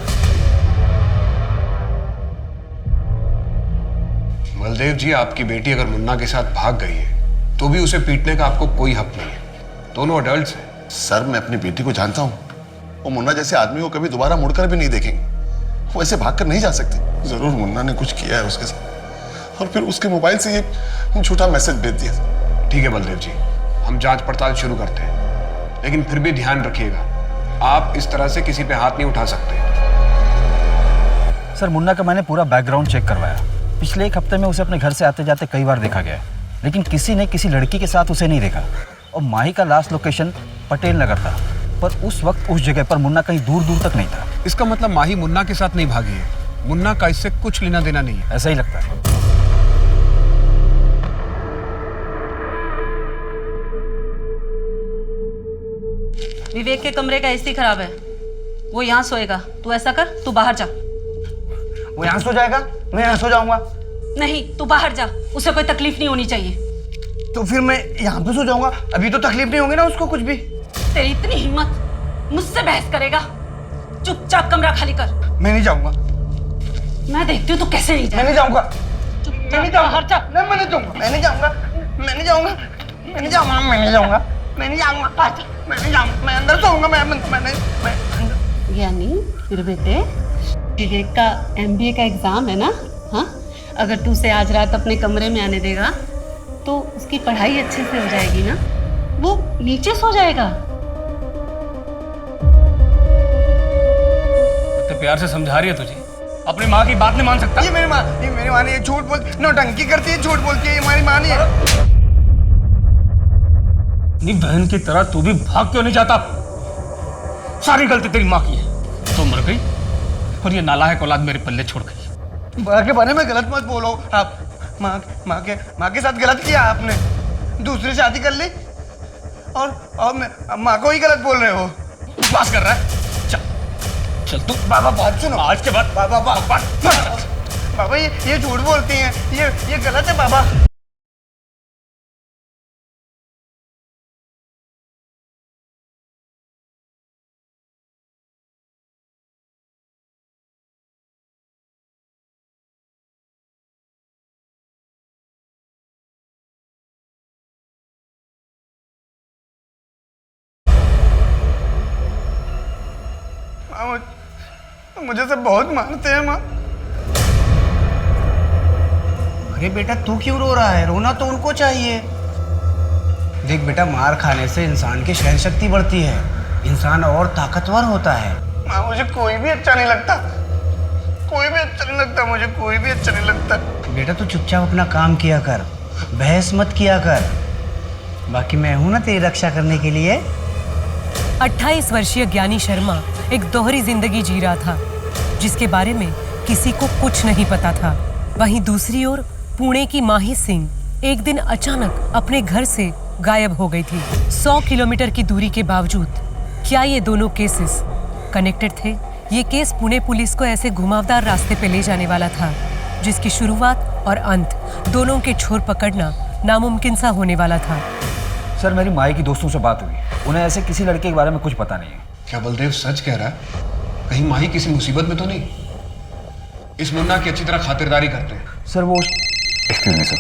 बलदेव जी, आपकी बेटी अगर मुन्ना के साथ भाग गई है तो भी उसे पीटने का आपको कोई हक नहीं है। दोनों अडल्ट्स हैं। सर, मैं अपनी बेटी को जानता हूँ, वो मुन्ना जैसे आदमी को कभी दोबारा मुड़कर भी नहीं देखेंगे। वो ऐसे भागकर नहीं जा सकते। जरूर मुन्ना ने कुछ किया है उसके साथ, और फिर उसके मोबाइल से ये झूठा मैसेज भेज दिया। ठीक है बलदेव जी, हम जांच पड़ताल शुरू करते हैं, लेकिन फिर भी ध्यान रखिएगा, आप इस तरह से किसी पे हाथ नहीं उठा सकते। सर, मुन्ना का मैंने पूरा बैकग्राउंड चेक करवाया। पिछले 1 हफ्ते में उसे अपने घर से आते जाते कई बार देखा गया है। लेकिन किसी ने किसी लड़की के साथ उसे नहीं देखा। और माही का लास्ट लोकेशन पटेल नगर था, पर उस वक्त उस जगह पर मुन्ना कहीं दूर दूर तक नहीं था। इसका मतलब माही मुन्ना के साथ नहीं भागी है। मुन्ना का इससे कुछ लेना देना नहीं है। ऐसा ही लगता है। विवेक के कमरे का एसी खराब है, वो यहाँ सोएगा। तू ऐसा कर, तू बाहर जा। वो यहाँ सो जाएगा, मैं यहाँ सो जाऊंगा। नहीं, तू बाहर जा, उसे कोई तकलीफ नहीं होनी चाहिए। तो फिर मैं यहाँ पे सो जाऊंगा, अभी तो तकलीफ नहीं होगी ना उसको कुछ भी। तेरी इतनी हिम्मत, मुझसे बहस करेगा? चुपचाप कमरा खाली कर। मैं नहीं जाऊंगा। मैं देखती हूँ तू कैसे नहीं जाएगा। मैं नहीं जाऊंगा। मैं नहीं जाऊंगा। हट जा। मैं नहीं जाऊंगा। मैं नहीं जाऊंगा। मैं नहीं जाऊंगा। मैं नहीं जाऊंगा। मैं नहीं जाऊंगा। मैं नहीं जाऊंगा। मैं नहीं जाऊंगा। मैं अंदर सोऊंगा। मैं यानी मेरे बेटे, विवेक का MBA का एग्जाम है ना? हाँ, अगर तू उसे आज रात अपने कमरे में आने देगा तो उसकी पढ़ाई अच्छे से हो जाएगी ना? वो नीचे सो जाएगा। तो प्यार से समझा रही है तुझे, अपनी माँ की बात नहीं मान सकता। ये मेरी माँ नहीं है, झूठ बोलती, नौटंकी करती है, झूठ बोलती है, ये हमारी माँ नहीं है। अपनी बहन की तरह तू भी भाग क्यों नहीं जाता? सारी गलती तेरी माँ की है। तो मर गई और ये नालायक औलाद मेरे पल्ले छोड़ गई। माँ के बारे में गलत मत बोलो आप। माँ के साथ गलत किया आपने, दूसरी शादी कर ली और माँ को ही गलत बोल रहे हो। बकवास कर रहा है। चल तू। बाबा बात सुनो। आज के बाद बाबा ये झूठ बोलती हैं, ये गलत है बाबा। मुझे सब बहुत मारते हैं माँ। अरे बेटा तू क्यों रो रहा है? रोना तो उनको चाहिए। देख बेटा, मार खाने से इंसान की सहन शक्ति बढ़ती है, इंसान और ताकतवर होता है। माँ मुझे कोई भी अच्छा नहीं लगता, कोई भी अच्छा नहीं लगता, मुझे कोई भी अच्छा नहीं लगता। बेटा तू चुपचाप अपना काम किया कर, बहस मत किया कर। बाकी मैं हूं ना तेरी रक्षा करने के लिए। 28 वर्षीय ज्ञानी शर्मा एक दोहरी जिंदगी जी रहा था, जिसके बारे में किसी को कुछ नहीं पता था। वहीं दूसरी ओर पुणे की माही सिंह एक दिन अचानक अपने घर से गायब हो गई थी। 100 किलोमीटर की दूरी के बावजूद क्या ये दोनों केसेस कनेक्टेड थे? ये केस पुणे पुलिस को ऐसे घुमावदार रास्ते पे ले जाने वाला था जिसकी शुरुआत और अंत दोनों के छोर पकड़ना नामुमकिन सा होने वाला था। सर मेरी माई की दोस्तों से बात हुई, उन्हें ऐसे किसी लड़के के बारे में कुछ पता नहीं है। क्या बलदेव सच कह रहा है? कहीं माही किसी मुसीबत में तो नहीं? इस मुन्ना की अच्छी तरह खातिरदारी करते हैं। सर वो एक्सक्यूज मी सर।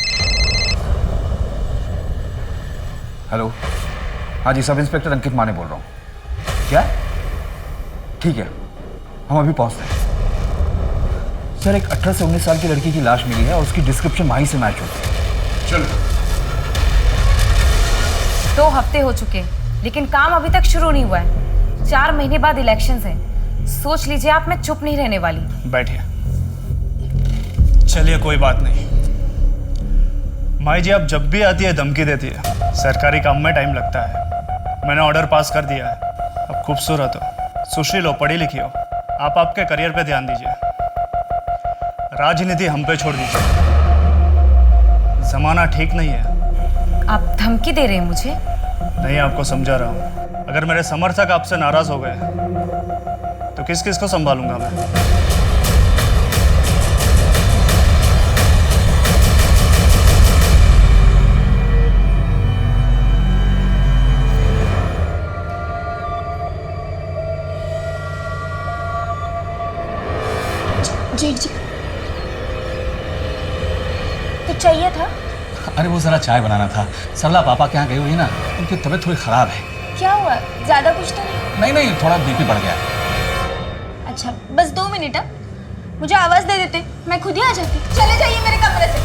हेलो, हाँ जी, सब इंस्पेक्टर अंकित माने बोल रहा हूँ। क्या? ठीक है, हम अभी पहुँचते हैं। सर एक 18 से 19 साल की लड़की की लाश मिली है और उसकी डिस्क्रिप्शन माही से मैच होती है। चलो। 2 हफ्ते हो चुके हैं लेकिन काम अभी तक शुरू नहीं हुआ है। 4 महीने बाद इलेक्शंस हैं। सोच लीजिए आप, मैं चुप नहीं रहने वाली। बैठिए। चलिए कोई बात नहीं। माई जी आप जब भी आती है धमकी देती है। सरकारी काम में टाइम लगता है। मैंने ऑर्डर पास कर दिया है। आप खूबसूरत हो, सुशील हो, पढ़ी लिखी हो, आप आपके करियर पे ध्यान दीजिए। राजनीति हम पे छोड़ दीजिए। जमाना ठीक नहीं है। आप धमकी दे रहे हैं मुझे? नहीं, आपको समझा रहा हूँ। अगर मेरे समर्थक आपसे नाराज हो गए तो किस किस को संभालूंगा मैं? जी जी, कुछ चाहिए था? अरे वो जरा चाय बनाना था। सरला पापा के यहाँ गई हुई ना, उनकी तबीयत थोड़ी खराब है। क्या हुआ? ज्यादा कुछ तो नहीं? नहीं, थोड़ा बीपी बढ़ गया। अच्छा बस 2 मिनट। मुझे आवाज दे देते, मैं खुद ही आ जाती। चले जाइए मेरे कमरे से,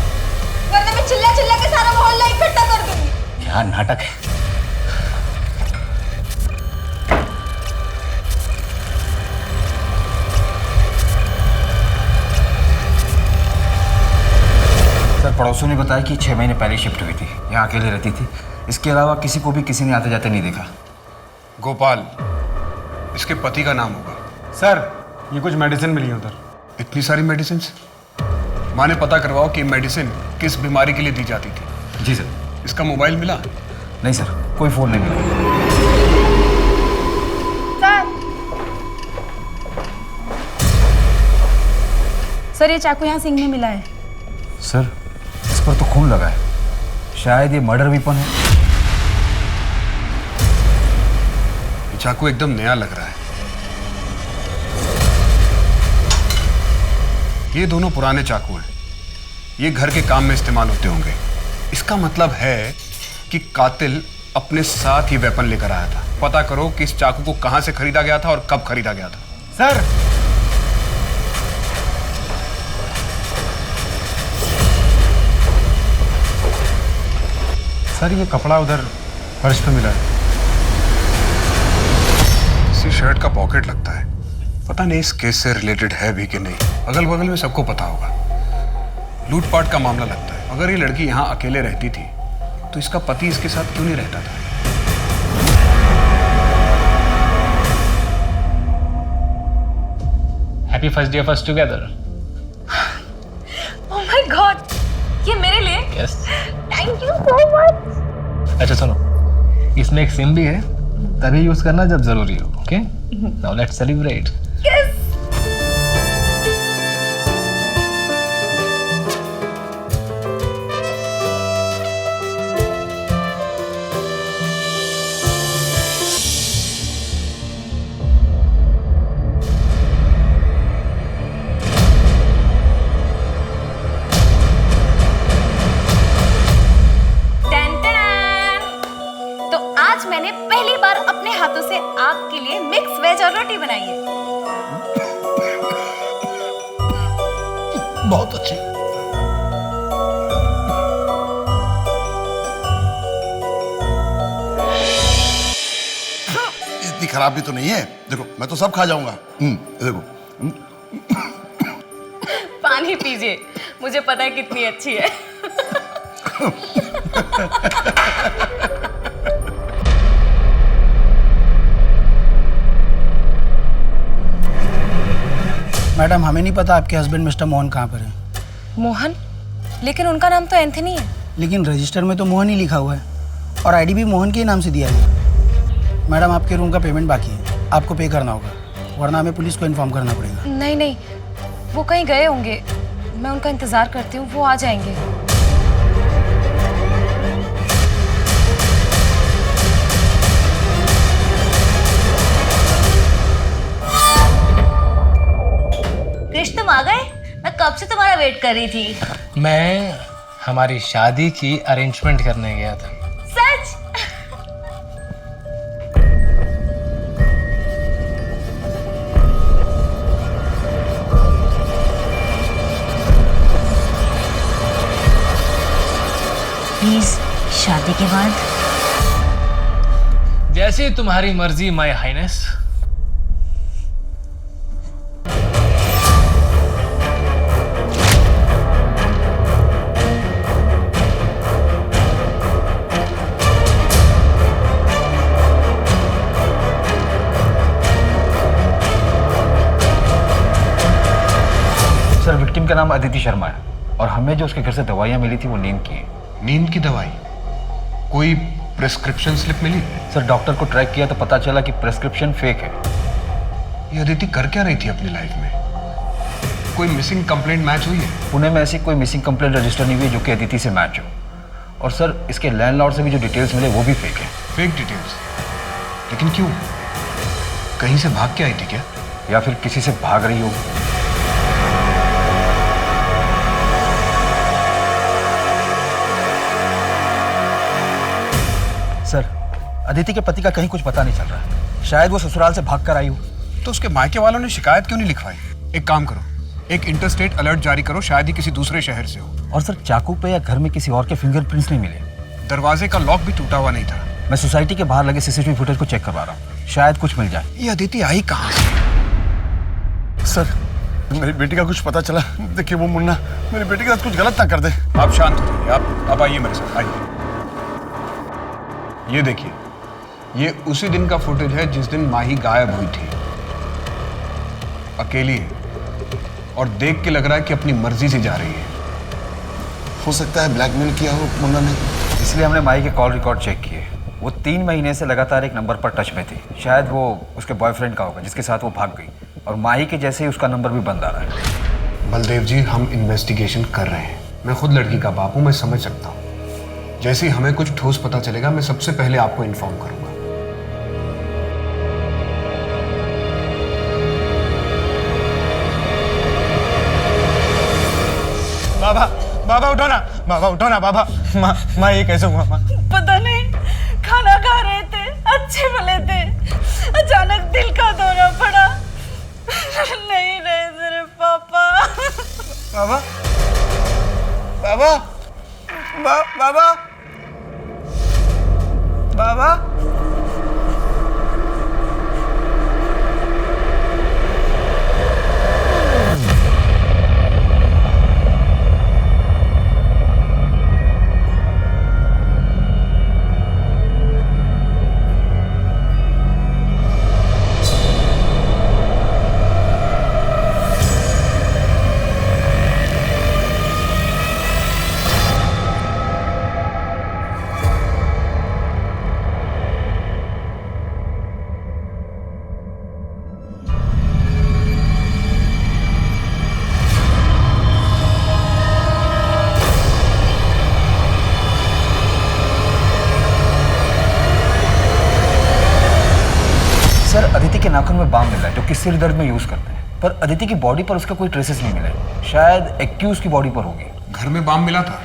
वरना मैं चिल्ला चिल्ला के सारा मोहल्ला इकट्ठा कर दूंगी। क्या नाटक है। सर पढ़ो पड़ोसियों ने बताया कि 6 महीने पहले शिफ्ट हुई थी, यहाँ अकेले रहती थी। इसके अलावा किसी को भी किसी ने आते जाते नहीं देखा। गोपाल, इसके पति का नाम होगा। सर ये कुछ मेडिसिन मिली है उधर। इतनी सारी मेडिसिन? माँ ने पता करवाओ कि मेडिसिन किस बीमारी के लिए दी जाती थी। जी सर। इसका मोबाइल मिला? नहीं सर, कोई फ़ोन नहीं मिला। सर ये चाकू यहाँ सिंह में मिला है। सर इस पर तो खून लगा है, शायद ये मर्डर वेपन है। ये चाकू एकदम नया लग रहा है। ये दोनों पुराने चाकू हैं। ये घर के काम में इस्तेमाल होते होंगे। इसका मतलब है कि कातिल अपने साथ ही वेपन लेकर आया था। पता करो कि इस चाकू को कहां से खरीदा गया था और कब खरीदा गया था। सर सर ये कपड़ा उधर फर्श पे मिला है। किसी शर्ट का पॉकेट लगता है। पता नहीं इस केस से रिलेटेड है भी कि नहीं। अगल बगल में सबको पता होगा। लूटपाट का मामला लगता है। अगर ये लड़की यहाँ अकेले रहती थी तो इसका पति इसके साथ क्यों नहीं रहता था? Happy first day of us together. Oh my God, ये मेरे लिए? Yes. Thank you so much. अच्छा सुनो, इसमें एक सिम भी है, तभी यूज करना जब जरूरी हो। Okay, now let's celebrate. Yes. मैंने पहली बार अपने हाथों से आपके लिए मिक्स वेज और रोटी बनाई है। बहुत अच्छी। इतनी खराब भी तो नहीं है। देखो मैं तो सब खा जाऊंगा। देखो। पानी पीजिए, मुझे पता है कितनी अच्छी है। मैडम हमें नहीं पता आपके हस्बैंड मिस्टर मोहन कहाँ पर है। मोहन? लेकिन उनका नाम तो एंथनी है। लेकिन रजिस्टर में तो मोहन ही लिखा हुआ है और आईडी भी मोहन के ही नाम से दिया है। मैडम आपके रूम का पेमेंट बाकी है, आपको पे करना होगा, वरना हमें पुलिस को इन्फॉर्म करना पड़ेगा। नहीं नहीं, वो कहीं गए होंगे, मैं उनका इंतजार करती हूँ, वो आ जाएंगे। कृष्ण तुम आ गए? मैं कब से तुम्हारा वेट कर रही थी। मैं हमारी शादी की अरेंजमेंट करने गया था। सच? प्लीज शादी के बाद? जैसे तुम्हारी मर्जी माय हाइनेस। सर विक्टिम का नाम अदिति शर्मा है और हमें जो उसके घर से दवाइयाँ मिली थी वो नींद की है। नींद की दवाई? कोई प्रेस्क्रिप्शन स्लिप मिली? सर डॉक्टर को ट्रैक किया तो पता चला कि प्रेस्क्रिप्शन फेक है। ये अदिति कर क्या रही थी अपनी लाइफ में? कोई मिसिंग कंप्लेंट मैच हुई है? पुणे में ऐसी कोई मिसिंग कंप्लेंट रजिस्टर नहीं हुई जो कि अदिति से मैच हो। और सर इसके लैंडलॉर्ड से भी जो डिटेल्स मिले वो भी फेक है। Fake details? लेकिन क्यों? कहीं से भाग के आई थी क्या? या फिर किसी से भाग रही हो। सर अदिति के पति का कहीं कुछ पता नहीं चल रहा है, शायद वो ससुराल से भागकर आई हो। तो उसके मायके वालों ने शिकायत क्यों नहीं लिखवाई? एक काम करो, एक इंटरस्टेट अलर्ट जारी करो, शायद ही किसी दूसरे शहर से हो। और सर चाकू पे या घर में किसी और के फिंगरप्रिंट्स नहीं मिले। दरवाजे का लॉक भी टूटा हुआ नहीं था। मैं सोसाइटी के बाहर लगे सीसीटीवी फुटेज को चेक करवा रहा हूँ, शायद कुछ मिल जाए। ये अदिति आई कहाँ से? सर मेरी बेटी का कुछ पता चला, देखिए वो मुन्ना मेरी बेटी के साथ कुछ गलत ना कर दे। आप शांत हो जाइए, आप आइए मेरे साथ, आइए। ये देखिए, ये उसी दिन का फुटेज है जिस दिन माही गायब हुई थी। अकेली है और देख के लग रहा है कि अपनी मर्जी से जा रही है। हो सकता है ब्लैकमेल किया हो मुन्ना ने, इसलिए हमने माही के कॉल रिकॉर्ड चेक किए। वो 3 महीने से लगातार एक नंबर पर टच में थी। शायद वो उसके बॉयफ्रेंड का होगा जिसके साथ वो भाग गई, और माही के जैसे ही उसका नंबर भी बंद आ रहा है। बलदेव जी, हम इन्वेस्टिगेशन कर रहे हैं। मैं खुद लड़की का बाप हूं, मैं समझ सकता हूं। जैसे ही हमें कुछ ठोस पता चलेगा मैं सबसे पहले आपको इन्फॉर्म करूंगा। बाबा बाबा उठो ना, बाबा उठो ना बाबा। माँ ये कैसे हुआ माँ? पता नहीं, खाना खा रहे थे, अच्छे भले थे, अचानक दिल का दौरा पड़ा। नहीं रहे तेरे पापा। बाबा बाबा बाबा बाबा सर, अदिति के नाखून में बाम मिला है जो कि सिर दर्द में यूज करते हैं, पर अदिति की बॉडी पर उसका कोई ट्रेसेस नहीं मिला है। शायद एक्यूज की बॉडी पर होगी। घर में बाम मिला था?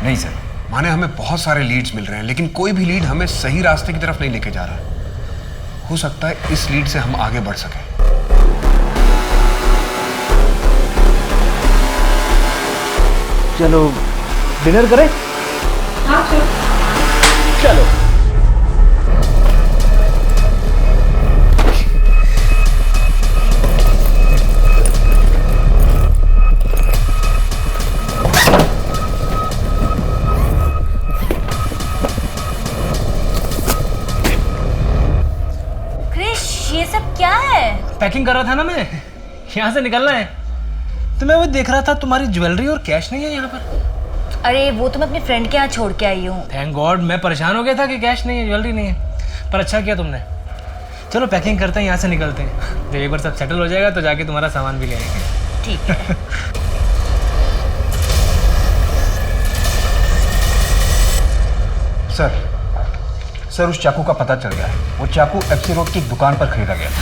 नहीं सर। माने हमें बहुत सारे लीड्स मिल रहे हैं, लेकिन कोई भी लीड हमें सही रास्ते की तरफ नहीं लेके जा रहा। हो सकता है इस लीड से हम आगे बढ़ सकें। चलो डिनर करें? हाँ चलो। ये सब क्या है? पैकिंग कर रहा था ना मैं, यहाँ से निकलना है। तो मैं वो देख रहा था तुम्हारी ज्वेलरी और कैश नहीं है यहाँ पर। अरे वो तो मैं अपने फ्रेंड के यहाँ छोड़ के आई हूँ। थैंक गॉड, मैं परेशान हो गया था कि कैश नहीं है, ज्वेलरी नहीं है, पर अच्छा किया तुमने। चलो पैकिंग करते हैं, यहाँ से निकलते हैं। जब एक बार सब सेटल हो जाएगा तो जाके तुम्हारा सामान भी ले आएंगे। ठीक है। सर उस चाकू का पता चल गया है। वो चाकू एफसी रोड की एक दुकान पर खरीदा गया था।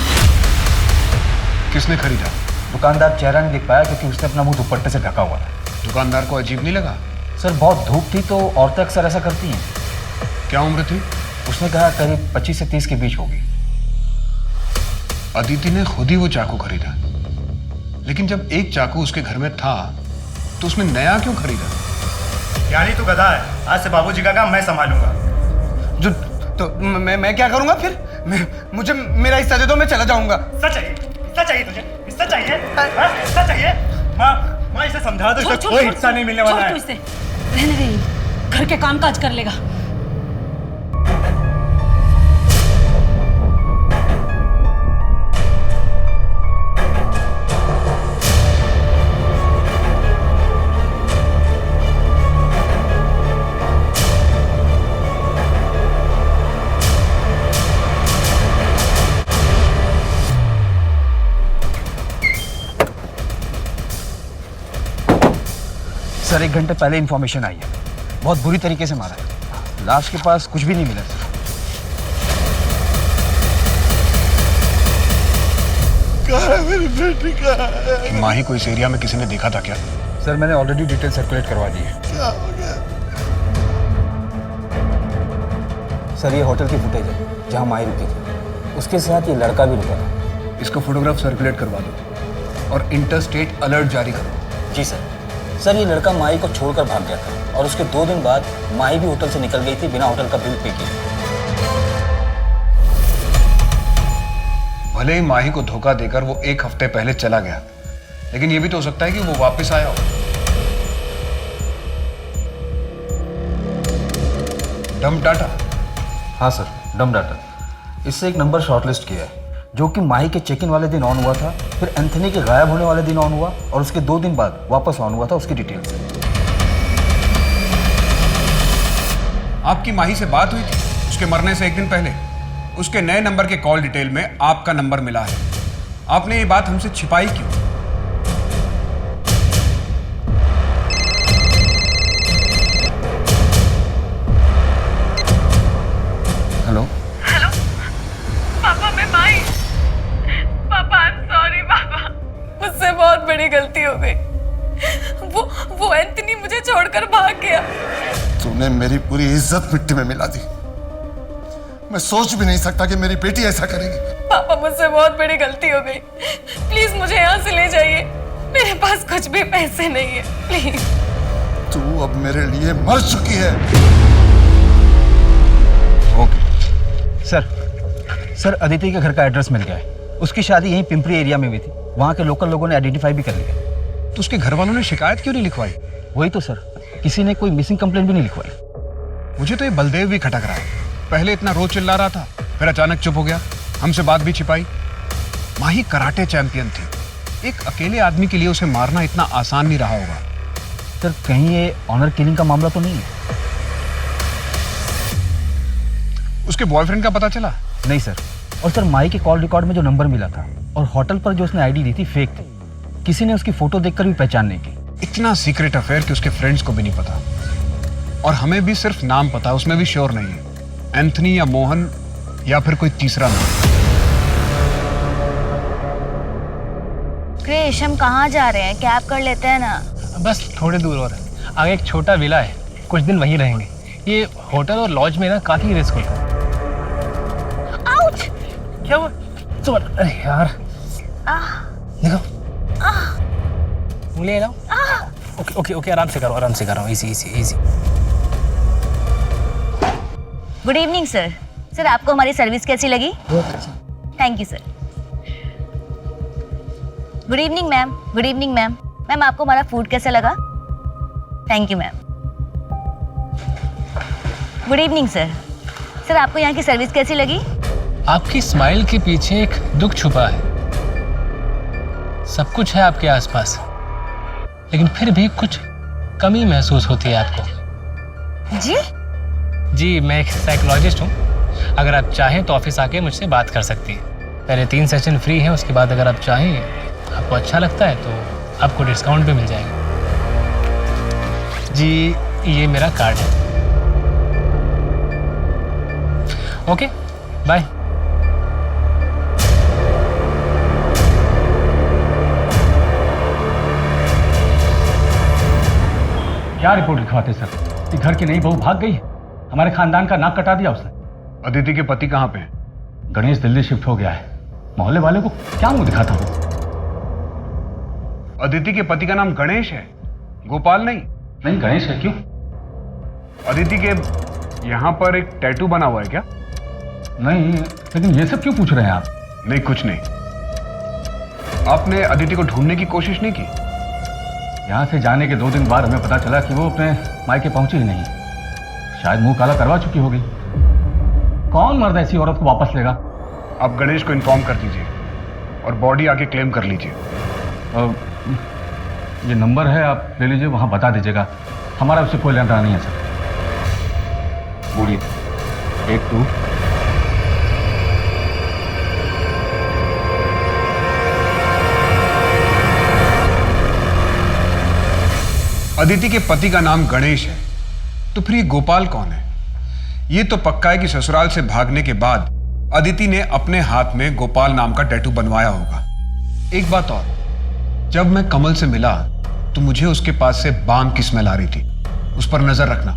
किसने खरीदा? दुकानदार चेहरा नहीं दिख पाया क्योंकि उसने अपना मुंह दुपट्टे से ढका हुआ था। दुकानदार को अजीब नहीं लगा? सर बहुत धूप थी तो औरतें अक्सर ऐसा करती हैं। क्या उम्र थी? उसने कहा करीब 25 से 30 के बीच होगी। अदिति ने खुद ही वो चाकू खरीदा, लेकिन जब एक चाकू उसके घर में था तो उसने नया क्यों खरीदा? यानी तू गधा है, आज से बाबूजी का काम मैं संभालूंगा। जो तो मैं क्या करूंगा फिर? मुझे मेरा हिस्सा दे दो, मैं चला जाऊंगा। हिस्सा चाहिए तुझे? हिस्सा चाहिए? हिस्सा चाहिए? माँ इसे समझा दो, इसे कोई हिस्सा नहीं मिलने वाला है। रहने दे, घर के काम काज कर लेगा। सर 1 घंटे पहले इंफॉर्मेशन आई है, बहुत बुरी तरीके से मारा है। लाश के पास कुछ भी नहीं मिला सर। कहाँ है मेरी बेटी? कहाँ है? माही को इस एरिया में किसी ने देखा था क्या? सर मैंने ऑलरेडी डिटेल सर्कुलेट करवा दी है। क्या हो गया? सर ये होटल की फुटेज है जहाँ माही रुकी थी, उसके साथ ये लड़का भी रुका था। इसको फोटोग्राफ सर्कुलेट करवा दो और इंटरस्टेट अलर्ट जारी करो। जी सर। सर ये लड़का माही को छोड़कर भाग गया था और उसके 2 दिन बाद माही भी होटल से निकल गई थी बिना होटल का बिल पे किए। भले ही माही को धोखा देकर वो 1 हफ्ते पहले चला गया, लेकिन ये भी तो हो सकता है कि वो वापस आया हो। डम डाटा? हाँ सर, डम डाटा। इससे एक नंबर शॉर्टलिस्ट किया है जो कि माही के चेक इन वाले दिन ऑन हुआ था, फिर एंथनी के गायब होने वाले दिन ऑन हुआ और उसके 2 दिन बाद वापस ऑन हुआ था, उसकी डिटेल्स। आपकी माही से बात हुई थी उसके मरने से 1 दिन पहले? उसके नए नंबर के कॉल डिटेल में आपका नंबर मिला है। आपने ये बात हमसे छिपाई क्यों? हेलो पापा, मैं माही। पापा, आई एम सॉरी पापा, मुझसे बहुत बड़ी गलती हो गई। वो एंथनी मुझे छोड़कर भाग गया। तूने मेरी पूरी इज्जत मिट्टी में मिला दी। मैं सोच भी नहीं सकता कि मेरी बेटी ऐसा करेगी। पापा, मुझसे बहुत बड़ी गलती हो गई। प्लीज मुझे यहाँ से ले जाइए। मेरे पास कुछ भी पैसे नहीं है, प्लीज। तू अब मेरे लिए मर चुकी है। ओके सर, अदिति के घर का एड्रेस मिल गया है। उसकी शादी यहीं पिंपरी एरिया में हुई थी। वहाँ के लोकल लोगों ने आइडेंटिफाई भी कर लिया। तो उसके घर वालों ने शिकायत क्यों नहीं लिखवाई? वही तो सर, किसी ने कोई मिसिंग कंप्लेंट भी नहीं लिखवाई। मुझे तो ये बलदेव भी खटक रहा है। पहले इतना रोज चिल्ला रहा था, फिर अचानक चुप हो गया, हमसे बात भी छिपाई। माही कराटे चैंपियन थी। एक अकेले आदमी के लिए उसे मारना इतना आसान नहीं रहा होगा। सर, कहीं ये ऑनर किलिंग का मामला तो नहीं है? उसके बॉयफ्रेंड का पता चला? नहीं सर। और सर, माही के कॉल रिकॉर्ड में जो नंबर मिला था और होटल पर जो उसने आईडी दी थी फेक थी। किसी ने उसकी फोटो देखकर भी पहचान नहीं की। इतना सीक्रेट अफेयर कि उसके फ्रेंड्स को भी नहीं पता, और हमें भी सिर्फ नाम पता, उसमें भी श्योर नहीं है एंथनी या मोहन या फिर कोई तीसरा नाम। क्रिश, हम कहाँ जा रहे हैं? कैब कर लेते हैं ना। बस थोड़ी दूर और है, आगे एक छोटा विला है, कुछ दिन वहीं रहेंगे। ये होटल और लॉज में ना काफी रिस्क होता है। आउच! क्या हुआ? अरे यार, देखो उंगली लाओ। ओके, आराम से करो, easy. Good evening sir. Sir, आपको हमारी सर्विस कैसी लगी? Thank you sir. Good evening ma'am. Ma'am, आपको हमारा फूड कैसा लगा? Thank you ma'am. Good evening sir. Sir, आपको यहाँ की सर्विस कैसी लगी? आपकी स्माइल के पीछे एक दुख छुपा है। सब कुछ है आपके आसपास, लेकिन फिर भी कुछ कमी महसूस होती है आपको। जी, मैं एक साइकोलॉजिस्ट हूँ। अगर आप चाहें तो ऑफिस आके मुझसे बात कर सकती हैं। पहले 3 सेशन फ्री हैं, उसके बाद अगर आप चाहें, आपको अच्छा लगता है तो आपको डिस्काउंट भी मिल जाएगा। जी, ये मेरा कार्ड है। Okay, bye. क्या रिपोर्ट लिखवाते सर? कि घर की नई बहू भाग गई है, हमारे खानदान का नाक कटा दिया उसने। अदिति के पति कहाँ पे हैं? गणेश दिल्ली शिफ्ट हो गया है। मोहल्ले वाले को क्या मुंह दिखाता हूँ? अदिति के पति का नाम गणेश है, गोपाल नहीं? नहीं, गणेश है। क्यों? अदिति के यहाँ पर एक टैटू बना हुआ है क्या? नहीं, लेकिन ये सब क्यों पूछ रहे हैं आप? नहीं, कुछ नहीं। आपने अदिति को ढूंढने की कोशिश नहीं की? यहाँ से जाने के 2 दिन बाद हमें पता चला कि वो अपने मायके पहुंची ही नहीं। शायद मुंह काला करवा चुकी होगी। कौन मर्द ऐसी औरत को वापस लेगा? आप गणेश को इन्फॉर्म कर दीजिए और बॉडी आके क्लेम कर लीजिए। ये नंबर है, आप ले लीजिए, वहां बता दीजिएगा। हमारा उससे कोई लेना देना नहीं है सर। बोलिए। 1 2 अदिति के पति का नाम गणेश है, तो फिर ये गोपाल कौन है? ये तो पक्का है कि ससुराल से भागने के बाद अदिति ने अपने हाथ में गोपाल नाम का टैटू बनवाया होगा। एक बात और, जब मैं कमल से मिला तो मुझे उसके पास से बाम की स्मेल आ रही थी, उस पर नजर रखना।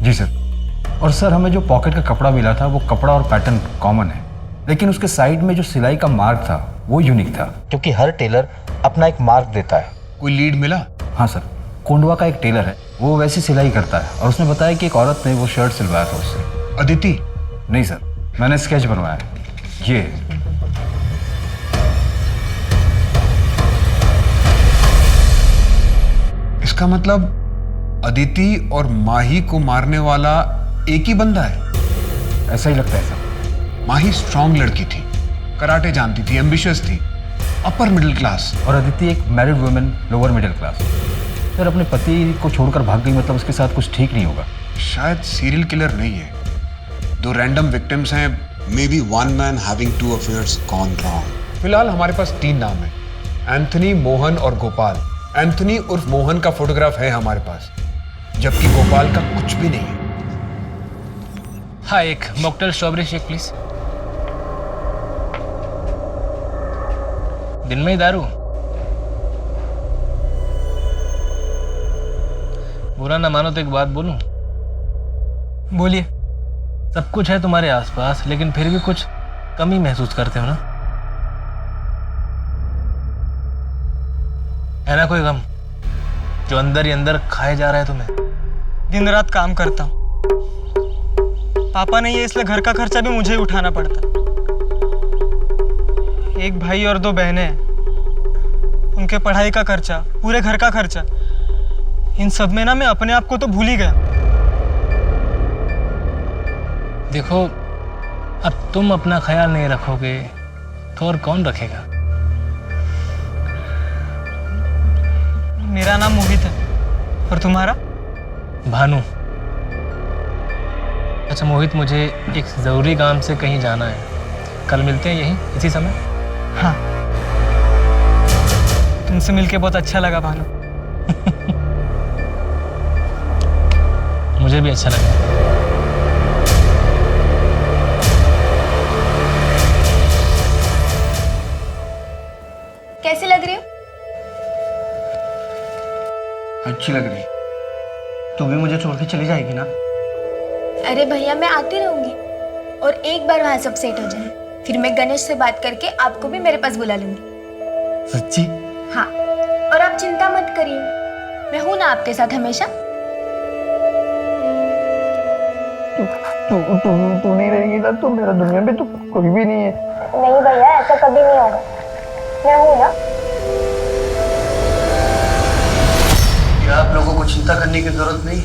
जी सर। और सर, हमें जो पॉकेट का कपड़ा मिला था वो कपड़ा और पैटर्न कॉमन है, लेकिन उसके साइड में जो सिलाई का मार्क था वो यूनिक था, क्योंकि हर टेलर अपना एक मार्क देता है। कोई लीड मिला? हाँ सर, कोंडवा का एक टेलर है, वो वैसी सिलाई करता है और उसने बताया कि एक औरत ने वो शर्ट सिलवाया था उससे। अदिति? नहीं सर, मैंने स्केच बनवाया है। ये इसका मतलब अदिति और माही को मारने वाला एक ही बंदा है। ऐसा ही लगता है सर। माही स्ट्रांग लड़की थी, कराटे जानती थी, एम्बिशियस थी, अपर मिडिल क्लास। और अदिति एक married women, lower middle class. Sir अपने पति को छोड़कर भाग गई, मतलब उसके साथ कुछ ठीक नहीं होगा। शायद सीरियल किलर नहीं है, 2 रैंडम विक्टिम्स हैं। May be one man having 2 affairs gone wrong. फिलहाल हमारे पास 3 नाम है, एंथनी, मोहन और गोपाल। एंथनी उर्फ मोहन का फोटोग्राफ है हमारे पास, जबकि गोपाल का कुछ भी नहीं है। हाँ, एक मॉकटेल स्ट्रॉबेरी शेक प्लीज। दिन में ही दारू? बुरा ना मानो तो एक बात बोलूं? बोलिए। सब कुछ है तुम्हारे आसपास, लेकिन फिर भी कुछ कमी महसूस करते हो ना? है ना कोई गम जो अंदर ही अंदर खाए जा रहा है तुम्हें? दिन रात काम करता हूँ, पापा नहीं है इसलिए घर का खर्चा भी मुझे ही उठाना पड़ता। एक भाई और 2 बहनें हैं, उनके पढ़ाई का खर्चा, पूरे घर का खर्चा, इन सब में ना मैं अपने आप को तो भूल ही गया। देखो, अब तुम अपना ख्याल नहीं रखोगे तो और कौन रखेगा? मेरा नाम मोहित है, और तुम्हारा? भानु। अच्छा मोहित, मुझे एक ज़रूरी काम से कहीं जाना है, कल मिलते हैं यहीं इसी समय? हाँ, तुमसे मिलके बहुत अच्छा लगा भानु। मुझे भी अच्छा लगा। कैसी लग रही हो? अच्छी लग रही। तू भी मुझे छोड़ के चली जाएगी ना? अरे भैया, मैं आती रहूंगी, और एक बार वहाँ सब सेट हो जाए फिर मैं गणेश से बात करके आपको भी मेरे पास बुला लूंगी। सच्ची? हाँ, और आप चिंता मत करिए, मैं हूं ना आपके साथ हमेशा। तू नहीं रहेगी ना तो मेरा दुनिया में तो कोई भी नहीं है। नहीं भैया, ऐसा कभी नहीं होगा, मैं हूं ना। आप लोगों को चिंता करने की जरूरत नहीं।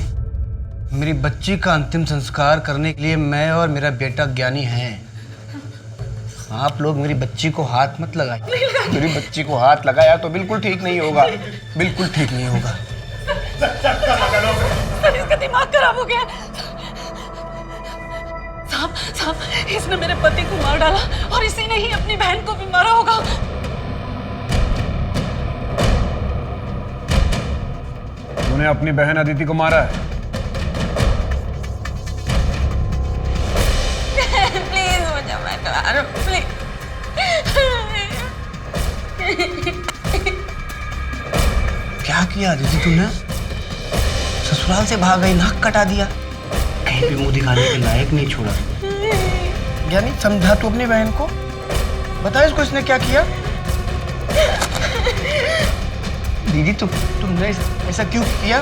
मेरी बच्ची का अंतिम संस्कार करने के लिए मैं और मेरा बेटा ज्ञानी हैं। आप लोग मेरी बच्ची को हाथ मत लगाए। मेरी बच्ची को हाथ लगाया तो बिल्कुल ठीक नहीं होगा, बिल्कुल ठीक नहीं होगा। इसका दिमाग खराब हो गया। साहब, इसने मेरे पति को मार डाला और इसी ने ही अपनी बहन को भी मारा होगा। तूने अपनी बहन अदिति को मारा है? प्लीज मुझे मत मारो, प्लीज। क्या किया अदिति तूने? ससुराल से भाग गई, नाक कटा दिया, कहीं भी मुंह दिखाने के लायक नहीं छोड़ा। ज्ञानी, समझा तू अपनी बहन को, बता इसको इसने क्या किया। दीदी तुमने ऐसा क्यों किया?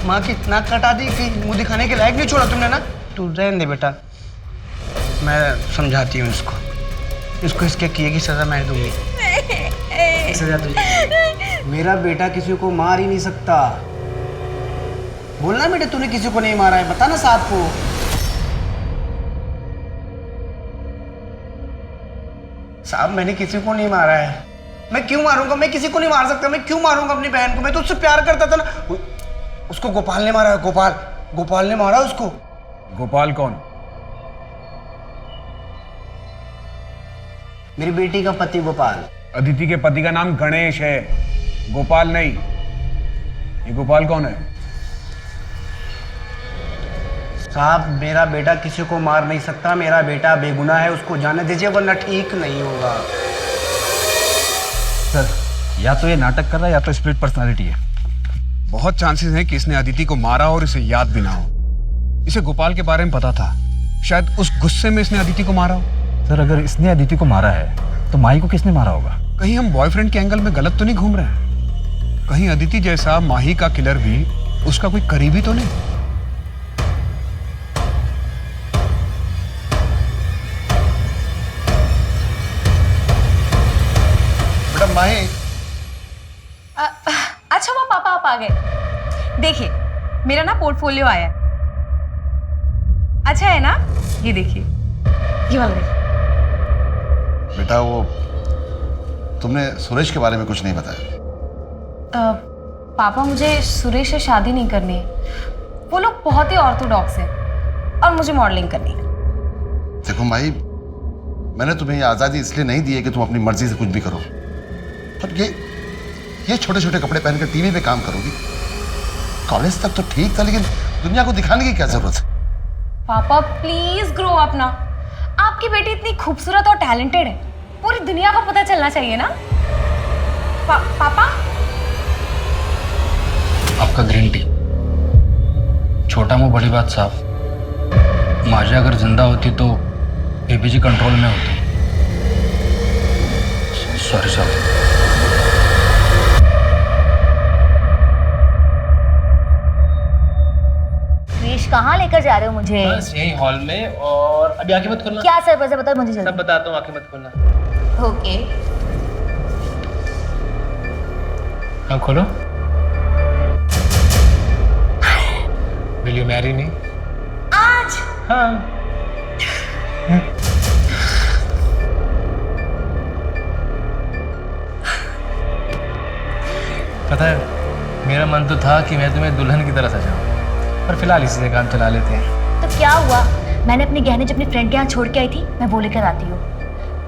माँ की नाक कटा दी कि मुंह दिखाने के लायक नहीं छोड़ा तुमने ना? तू रहने दे बेटा, मैं समझाती हूँ इसको इसके किए की सजा मैं दूंगी। सजा तुझे। मेरा बेटा किसी को मार ही नहीं सकता। बोलना बेटा, तूने किसी को नहीं मारा है, बता ना साहब को। साहब, मैंने किसी को नहीं मारा है। मैं क्यों मारूंगा? मैं किसी को नहीं मार सकता। मैं क्यों मारूंगा अपनी बहन को? मैं तो उससे प्यार करता था ना। उसको गोपाल ने मारा है। गोपाल ने मारा उसको। गोपाल कौन? मेरी बेटी का पति गोपाल। अदिति के पति का नाम गणेश है, गोपाल नहीं। ये गोपाल कौन है? साहब, मेरा बेटा किसी को मार नहीं सकता। मेरा बेटा बेगुनाह है, उसको जाने दीजिए वरना ठीक नहीं होगा। सर, या तो ये नाटक कर रहा है या तो स्प्लिट पर्सनालिटी है। बहुत चांसेस हैं कि इसने अदिति को मारा और इसे याद भी ना हो। इसे गोपाल के बारे में पता था, शायद उस गुस्से में इसने अदिति को मारा हो। सर, अगर इसने अदिति को मारा है तो माही को किसने मारा होगा? कहीं हम बॉयफ्रेंड के एंगल में गलत तो नहीं घूम रहे हैं? कहीं अदिति जैसा माही का किलर भी उसका कोई करीबी तो नहीं? अच्छा वो पापा आप आ गए। देखिए मेरा ना पोर्टफोलियो आया है, अच्छा है ना? ये देखिए, ये वाला देखिए। बेटा वो तुमने सुरेश के बारे में कुछ नहीं बताया। पापा मुझे सुरेश से शादी नहीं करनी है, वो लोग बहुत ही ऑर्थोडॉक्स हैं और मुझे मॉडलिंग करनी है। देखो माई, मैंने तुम्हें ये आज़ादी इसलिए नहीं दी है कि तुम अपनी मर्जी से कुछ भी करो, पर ये छोटे छोटे कपड़े पहनकर टीवी पे काम करोगी। कॉलेज तक तो ठीक था, लेकिन दुनिया को दिखाने की क्या जरूरत है? पापा प्लीज ग्रो अप ना, आपकी बेटी इतनी खूबसूरत और टैलेंटेड है, पूरी दुनिया को पता चलना चाहिए ना। पापा आपका ग्रीन टी, छोटा मुंह बड़ी बात साफ। माजा अगर जिंदा होती तो एपीजी कंट्रोल में होती। Sorry sorry. क्रिश कहाँ लेकर जा रहे हो मुझे? बस यही हॉल में, और अभी आंखें मत खोलना। क्या सर वैसे बताओ मुझे जल्दी। सब बताता हूँ, आंखें मत खोलना। ओके। हाँ खोलो। Will you marry me? आज? हाँ। पता है मेरा मन तो था कि मैं तुम्हें दुल्हन की तरह सजाऊं, पर फिलहाल इसी से काम चला लेते हैं। तो क्या हुआ? मैंने अपने गहने जब अपनी फ्रेंड के यहाँ छोड़ के आई थी, मैं वो लेकर आती हूँ।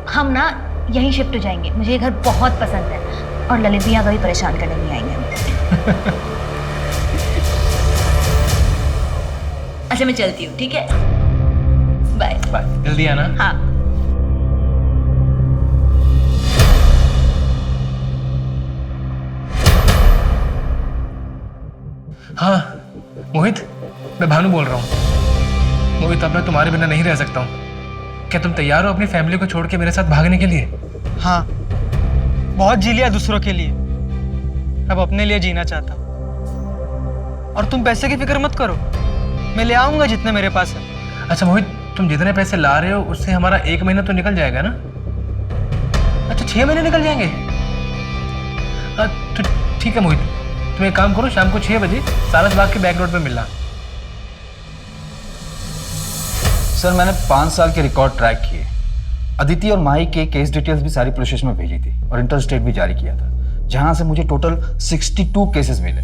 हम ना यहीं शिफ्ट हो जाएंगे, मुझे ये घर बहुत पसंद है, और ललित भी यहाँ कभी परेशान करने नहीं आएंगे। अच्छा मैं चलती हूँ, ठीक है? बाय बाय, जल्दी आना। हाँ। हाँ मोहित, मैं भानु बोल रहा हूँ। मोहित, अब मैं तुम्हारे बिना नहीं रह सकता हूँ। क्या तुम तैयार हो अपनी फैमिली को छोड़ के मेरे साथ भागने के लिए? हाँ, बहुत जी लिया दूसरों के लिए, अब अपने लिए जीना चाहता हूँ। और तुम पैसे की फिक्र मत करो, मैं ले आऊंगा जितने मेरे पास है। अच्छा मोहित, तुम जितने पैसे ला रहे हो उससे हमारा 1 महीना तो निकल जाएगा ना? अच्छा 6 महीने निकल जाएंगे? तो ठीक है मोहित, तुम एक काम करो, शाम को 6 बजे सारस बाग के बैक रोड पे मिलना। सर मैंने 5 साल के रिकॉर्ड ट्रैक किए। अदिति और माही के केस डिटेल्स भी सारी पुलिस स्टेशन में भेजी थी और इंटरस्टेट भी जारी किया था, जहां से मुझे टोटल 62 केसेस मिले।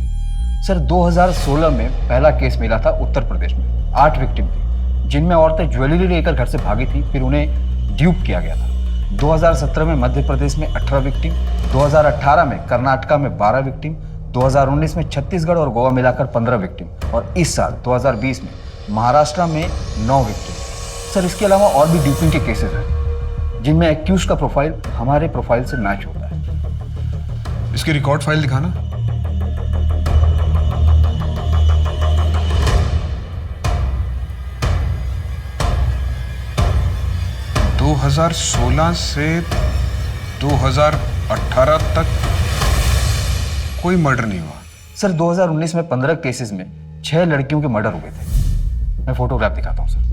सर 2016 में पहला केस मिला था उत्तर प्रदेश में, 8 विक्टिम थी, जिनमें औरतें ज्वेलरी लेकर घर से भागी थी, फिर उन्हें ड्यूप किया गया था। 2017 में मध्य प्रदेश में 18 विक्टिम, 2018 में कर्नाटका में 12 विक्टिम, 2019 में छत्तीसगढ़ और गोवा मिलाकर 15 विक्टिम, और इस साल 2020 में महाराष्ट्र में 9 विक्टिम। सर इसके अलावा और भी ड्यूपिंग के केसेस हैं, जिनमें एक्यूज का प्रोफाइल हमारे प्रोफाइल से मैच होता है। इसकी रिकॉर्ड फाइल दिखाना। दो 2016 से 2018 तक कोई मर्डर नहीं हुआ। सर 2019 में 15 केसेस में 6 लड़कियों के मर्डर हुए थे। मैं फोटोग्राफ दिखाता हूं सर,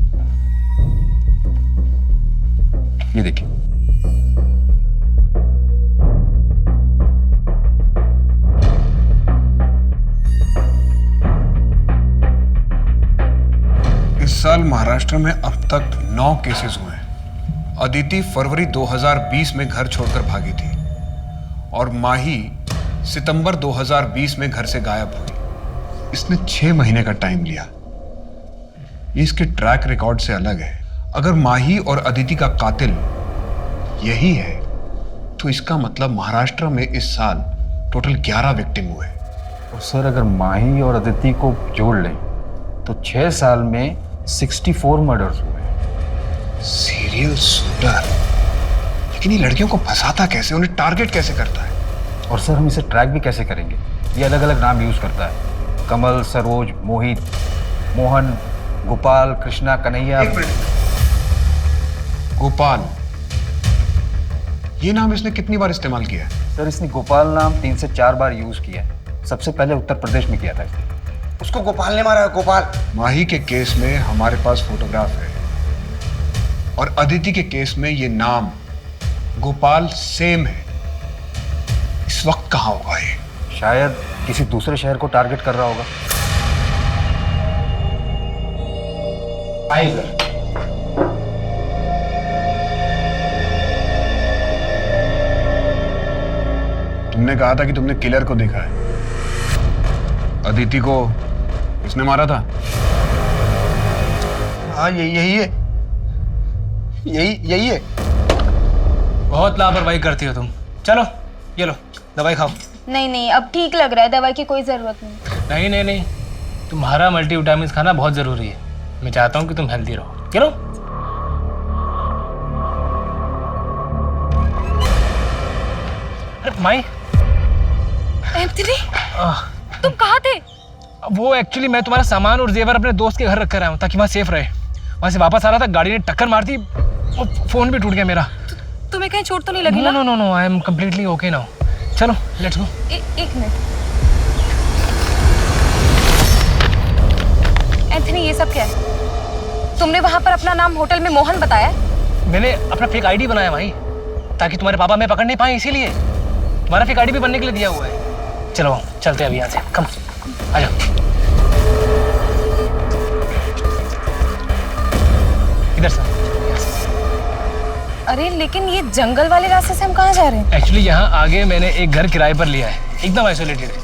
ये देखिए। इस साल महाराष्ट्र में अब तक 9 केसेस हुए हैं। अदिति फरवरी 2020 में घर छोड़कर भागी थी और माही सितंबर 2020 में घर से गायब हुई। इसने 6 महीने का टाइम लिया। ये इसके ट्रैक रिकॉर्ड से अलग है। अगर माही और अदिति का कातिल यही है तो इसका मतलब महाराष्ट्र में इस साल टोटल 11 विक्टिम हुए। और सर अगर माही और अदिति को जोड़ लें तो 6 साल में 64 मर्डर्स हुए। सीरियल शूटर, लेकिन ये लड़कियों को फंसाता कैसे, उन्हें टारगेट कैसे करता है? और सर हम इसे ट्रैक भी कैसे करेंगे? ये अलग अलग नाम यूज करता है, कमल, सरोज, मोहित, मोहन, गोपाल, कृष्णा, कन्हैया। गोपाल, ये नाम इसने कितनी बार इस्तेमाल किया है? सर इसने गोपाल नाम 3 से 4 बार यूज किया है। सबसे पहले उत्तर प्रदेश में किया था इसने। उसको गोपाल ने मारा है, गोपाल। माही के केस में हमारे पास फोटोग्राफ है और अदिति के केस में ये नाम गोपाल सेम है। इस वक्त कहाँ होगा ये? शायद किसी दूसरे शहर को टारगेट कर रहा होगा। आइए सर। तुमने कहा था कि तुमने किलर को देखा है। अदिति को किसने मारा था? हाँ यही है, यही है। बहुत लापरवाही करती हो तुम। चलो ये लो दवाई खाओ। नहीं नहीं, अब ठीक लग रहा है, दवाई की कोई ज़रूरत नहीं। नहीं नहीं नहीं, तुम्हारा मल्टीविटामिन खाना बहुत ज़रूरी है। मैं चाहता हूँ कि तुम हेल्दी रहो। चलो। अरे माई। एंथनी, तुम कहाँ थे? वो एक्चुअली मैं तुम्हारा सामान और जेवर अपने दोस्त के घर रख कर आया हूँ ताकि वहाँ सेफ रहे। वहाँ से वापस आ रहा था, गाड़ी ने टक्कर मार दी, फोन भी टूट गया मेरा। तुम्हें कहीं चोट तो नहीं लगी? No no no, I am completely okay now. चलो लेट्स गो। एक मिनट एंथनी, ये सब क्या है? तुमने वहाँ पर अपना नाम होटल में मोहन बताया? मैंने अपना फेक आईडी बनाया भाई, ताकि तुम्हारे पापा मैं पकड़ नहीं पाए, इसीलिए तुम्हारा फेक आईडी भी बनने के लिए दिया हुआ है। चलो चलते हैं अभी यहाँ से। कम आ जाओ। इधर से। अरे लेकिन ये जंगल वाले रास्ते से हम कहाँ जा रहे हैं? एक्चुअली यहाँ आगे मैंने एक घर किराए पर लिया है, एकदम आइसोलेटेड है।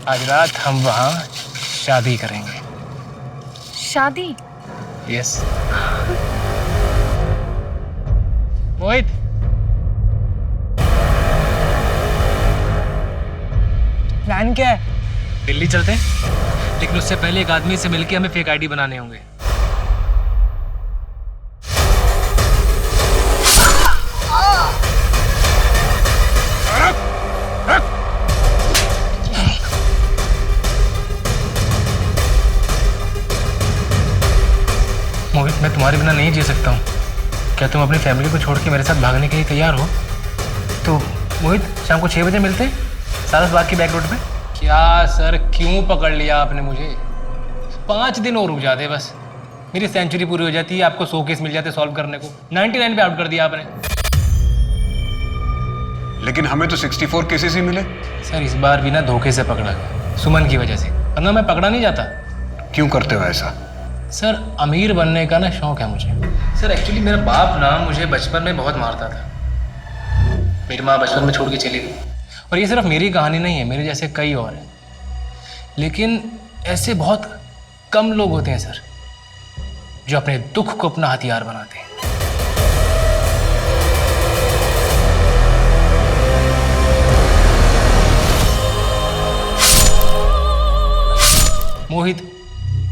आज रात हम वहाँ शादी करेंगे। शादी? यस। मोहित, प्लान क्या है? दिल्ली चलते हैं, लेकिन उससे पहले एक आदमी से मिलके हमें फेक आईडी बनाने होंगे। मोहित, मैं तुम्हारे बिना नहीं जी सकता हूँ। क्या तुम अपनी फैमिली को छोड़ के मेरे साथ भागने के लिए तैयार हो? तो मोहित, शाम को 6 बजे मिलते हैं सारस बाग की बैक रोड पे। क्या सर, क्यों पकड़ लिया आपने मुझे? 5 दिन और रुक जाते बस, मेरी सेंचुरी पूरी हो जाती है, आपको 100 केस मिल जाते सॉल्व करने को। 99 पे आउट कर दिया आपने। लेकिन हमें तो 64 केसेस ही मिले। सर इस बार भी ना धोखे से पकड़ा गया, सुमन की वजह से, वरना मैं पकड़ा नहीं जाता। क्यों करते हो ऐसा? सर अमीर बनने का ना शौक है मुझे। सर एक्चुअली मेरा बाप ना मुझे बचपन में बहुत मारता था। मेरी माँ बचपन में छोड़ के चली गई। और ये सिर्फ मेरी कहानी नहीं है, मेरे जैसे कई और हैं। लेकिन ऐसे बहुत कम लोग होते हैं सर, जो अपने दुख को अपना हथियार बनाते हैं।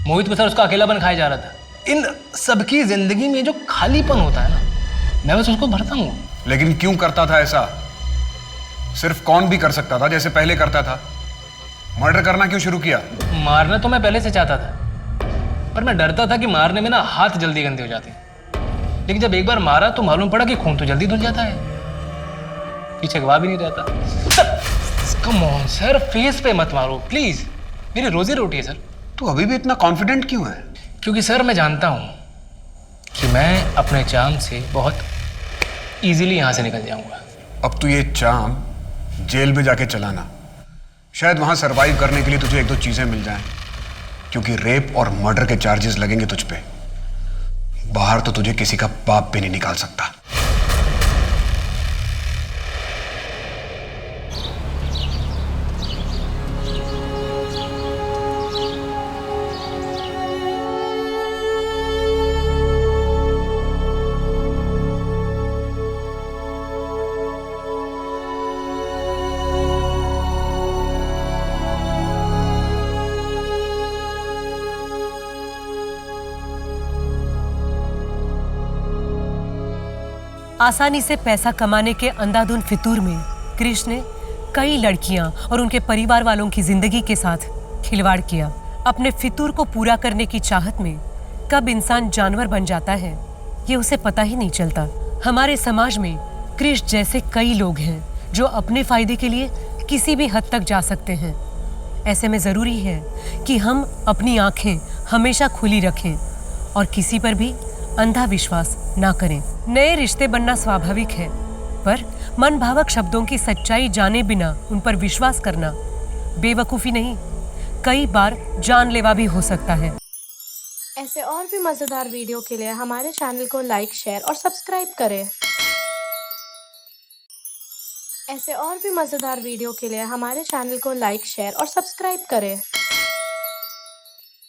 मोहित को सर उसका अकेलापन खाया जा रहा था। इन सबकी जिंदगी में जो खालीपन होता है ना, मैं बस उसको भरता हूँ। लेकिन क्यों करता था ऐसा? सिर्फ कौन भी कर सकता था जैसे पहले करता था। मर्डर करना क्यों शुरू किया? मारना तो मैं पहले से चाहता था, पर मैं डरता था कि मारने में ना हाथ जल्दी गंदे हो जाते हैं। लेकिन जब एक बार मारा तो मालूम पड़ा कि खून तो जल्दी धुल जाता है, पीछे गवाह भी नहीं रहता। कम ऑन सर, फेस पे मत मारो प्लीज, मेरी रोजी रोटी है सर। तू अभी भी इतना कॉन्फिडेंट क्यों है? क्योंकि सर मैं जानता हूं कि मैं अपने चाम से बहुत इजीली यहां से निकल जाऊंगा। अब तू ये चाम जेल में जाके चलाना, शायद वहां सरवाइव करने के लिए तुझे 1-2 चीजें मिल जाएं, क्योंकि रेप और मर्डर के चार्जेस लगेंगे तुझ पे। बाहर तो तुझे किसी का बाप भी नहीं निकाल सकता। आसानी से पैसा कमाने के अंधाधुन फितूर में कृष्ण ने कई लड़कियां और उनके परिवार वालों की जिंदगी के साथ खिलवाड़ किया। अपने फितूर को पूरा करने की चाहत में कब इंसान जानवर बन जाता है ये उसे पता ही नहीं चलता। हमारे समाज में कृष्ण जैसे कई लोग हैं जो अपने फायदे के लिए किसी भी हद तक जा सकते हैं। ऐसे में जरूरी है कि हम अपनी आंखें हमेशा खुली रखें और किसी पर भी अंधा विश्वास ना करें। नए रिश्ते बनना स्वाभाविक है, पर मन भावक शब्दों की सच्चाई जाने बिना उन पर विश्वास करना बेवकूफी नहीं, कई बार जानलेवा भी हो सकता है। ऐसे और भी मज़ेदार वीडियो के लिए हमारे चैनल को लाइक, शेयर और सब्सक्राइब करें। ऐसे और भी मज़ेदार वीडियो के लिए हमारे चैनल को लाइक, शेयर और सब्सक्राइब करें।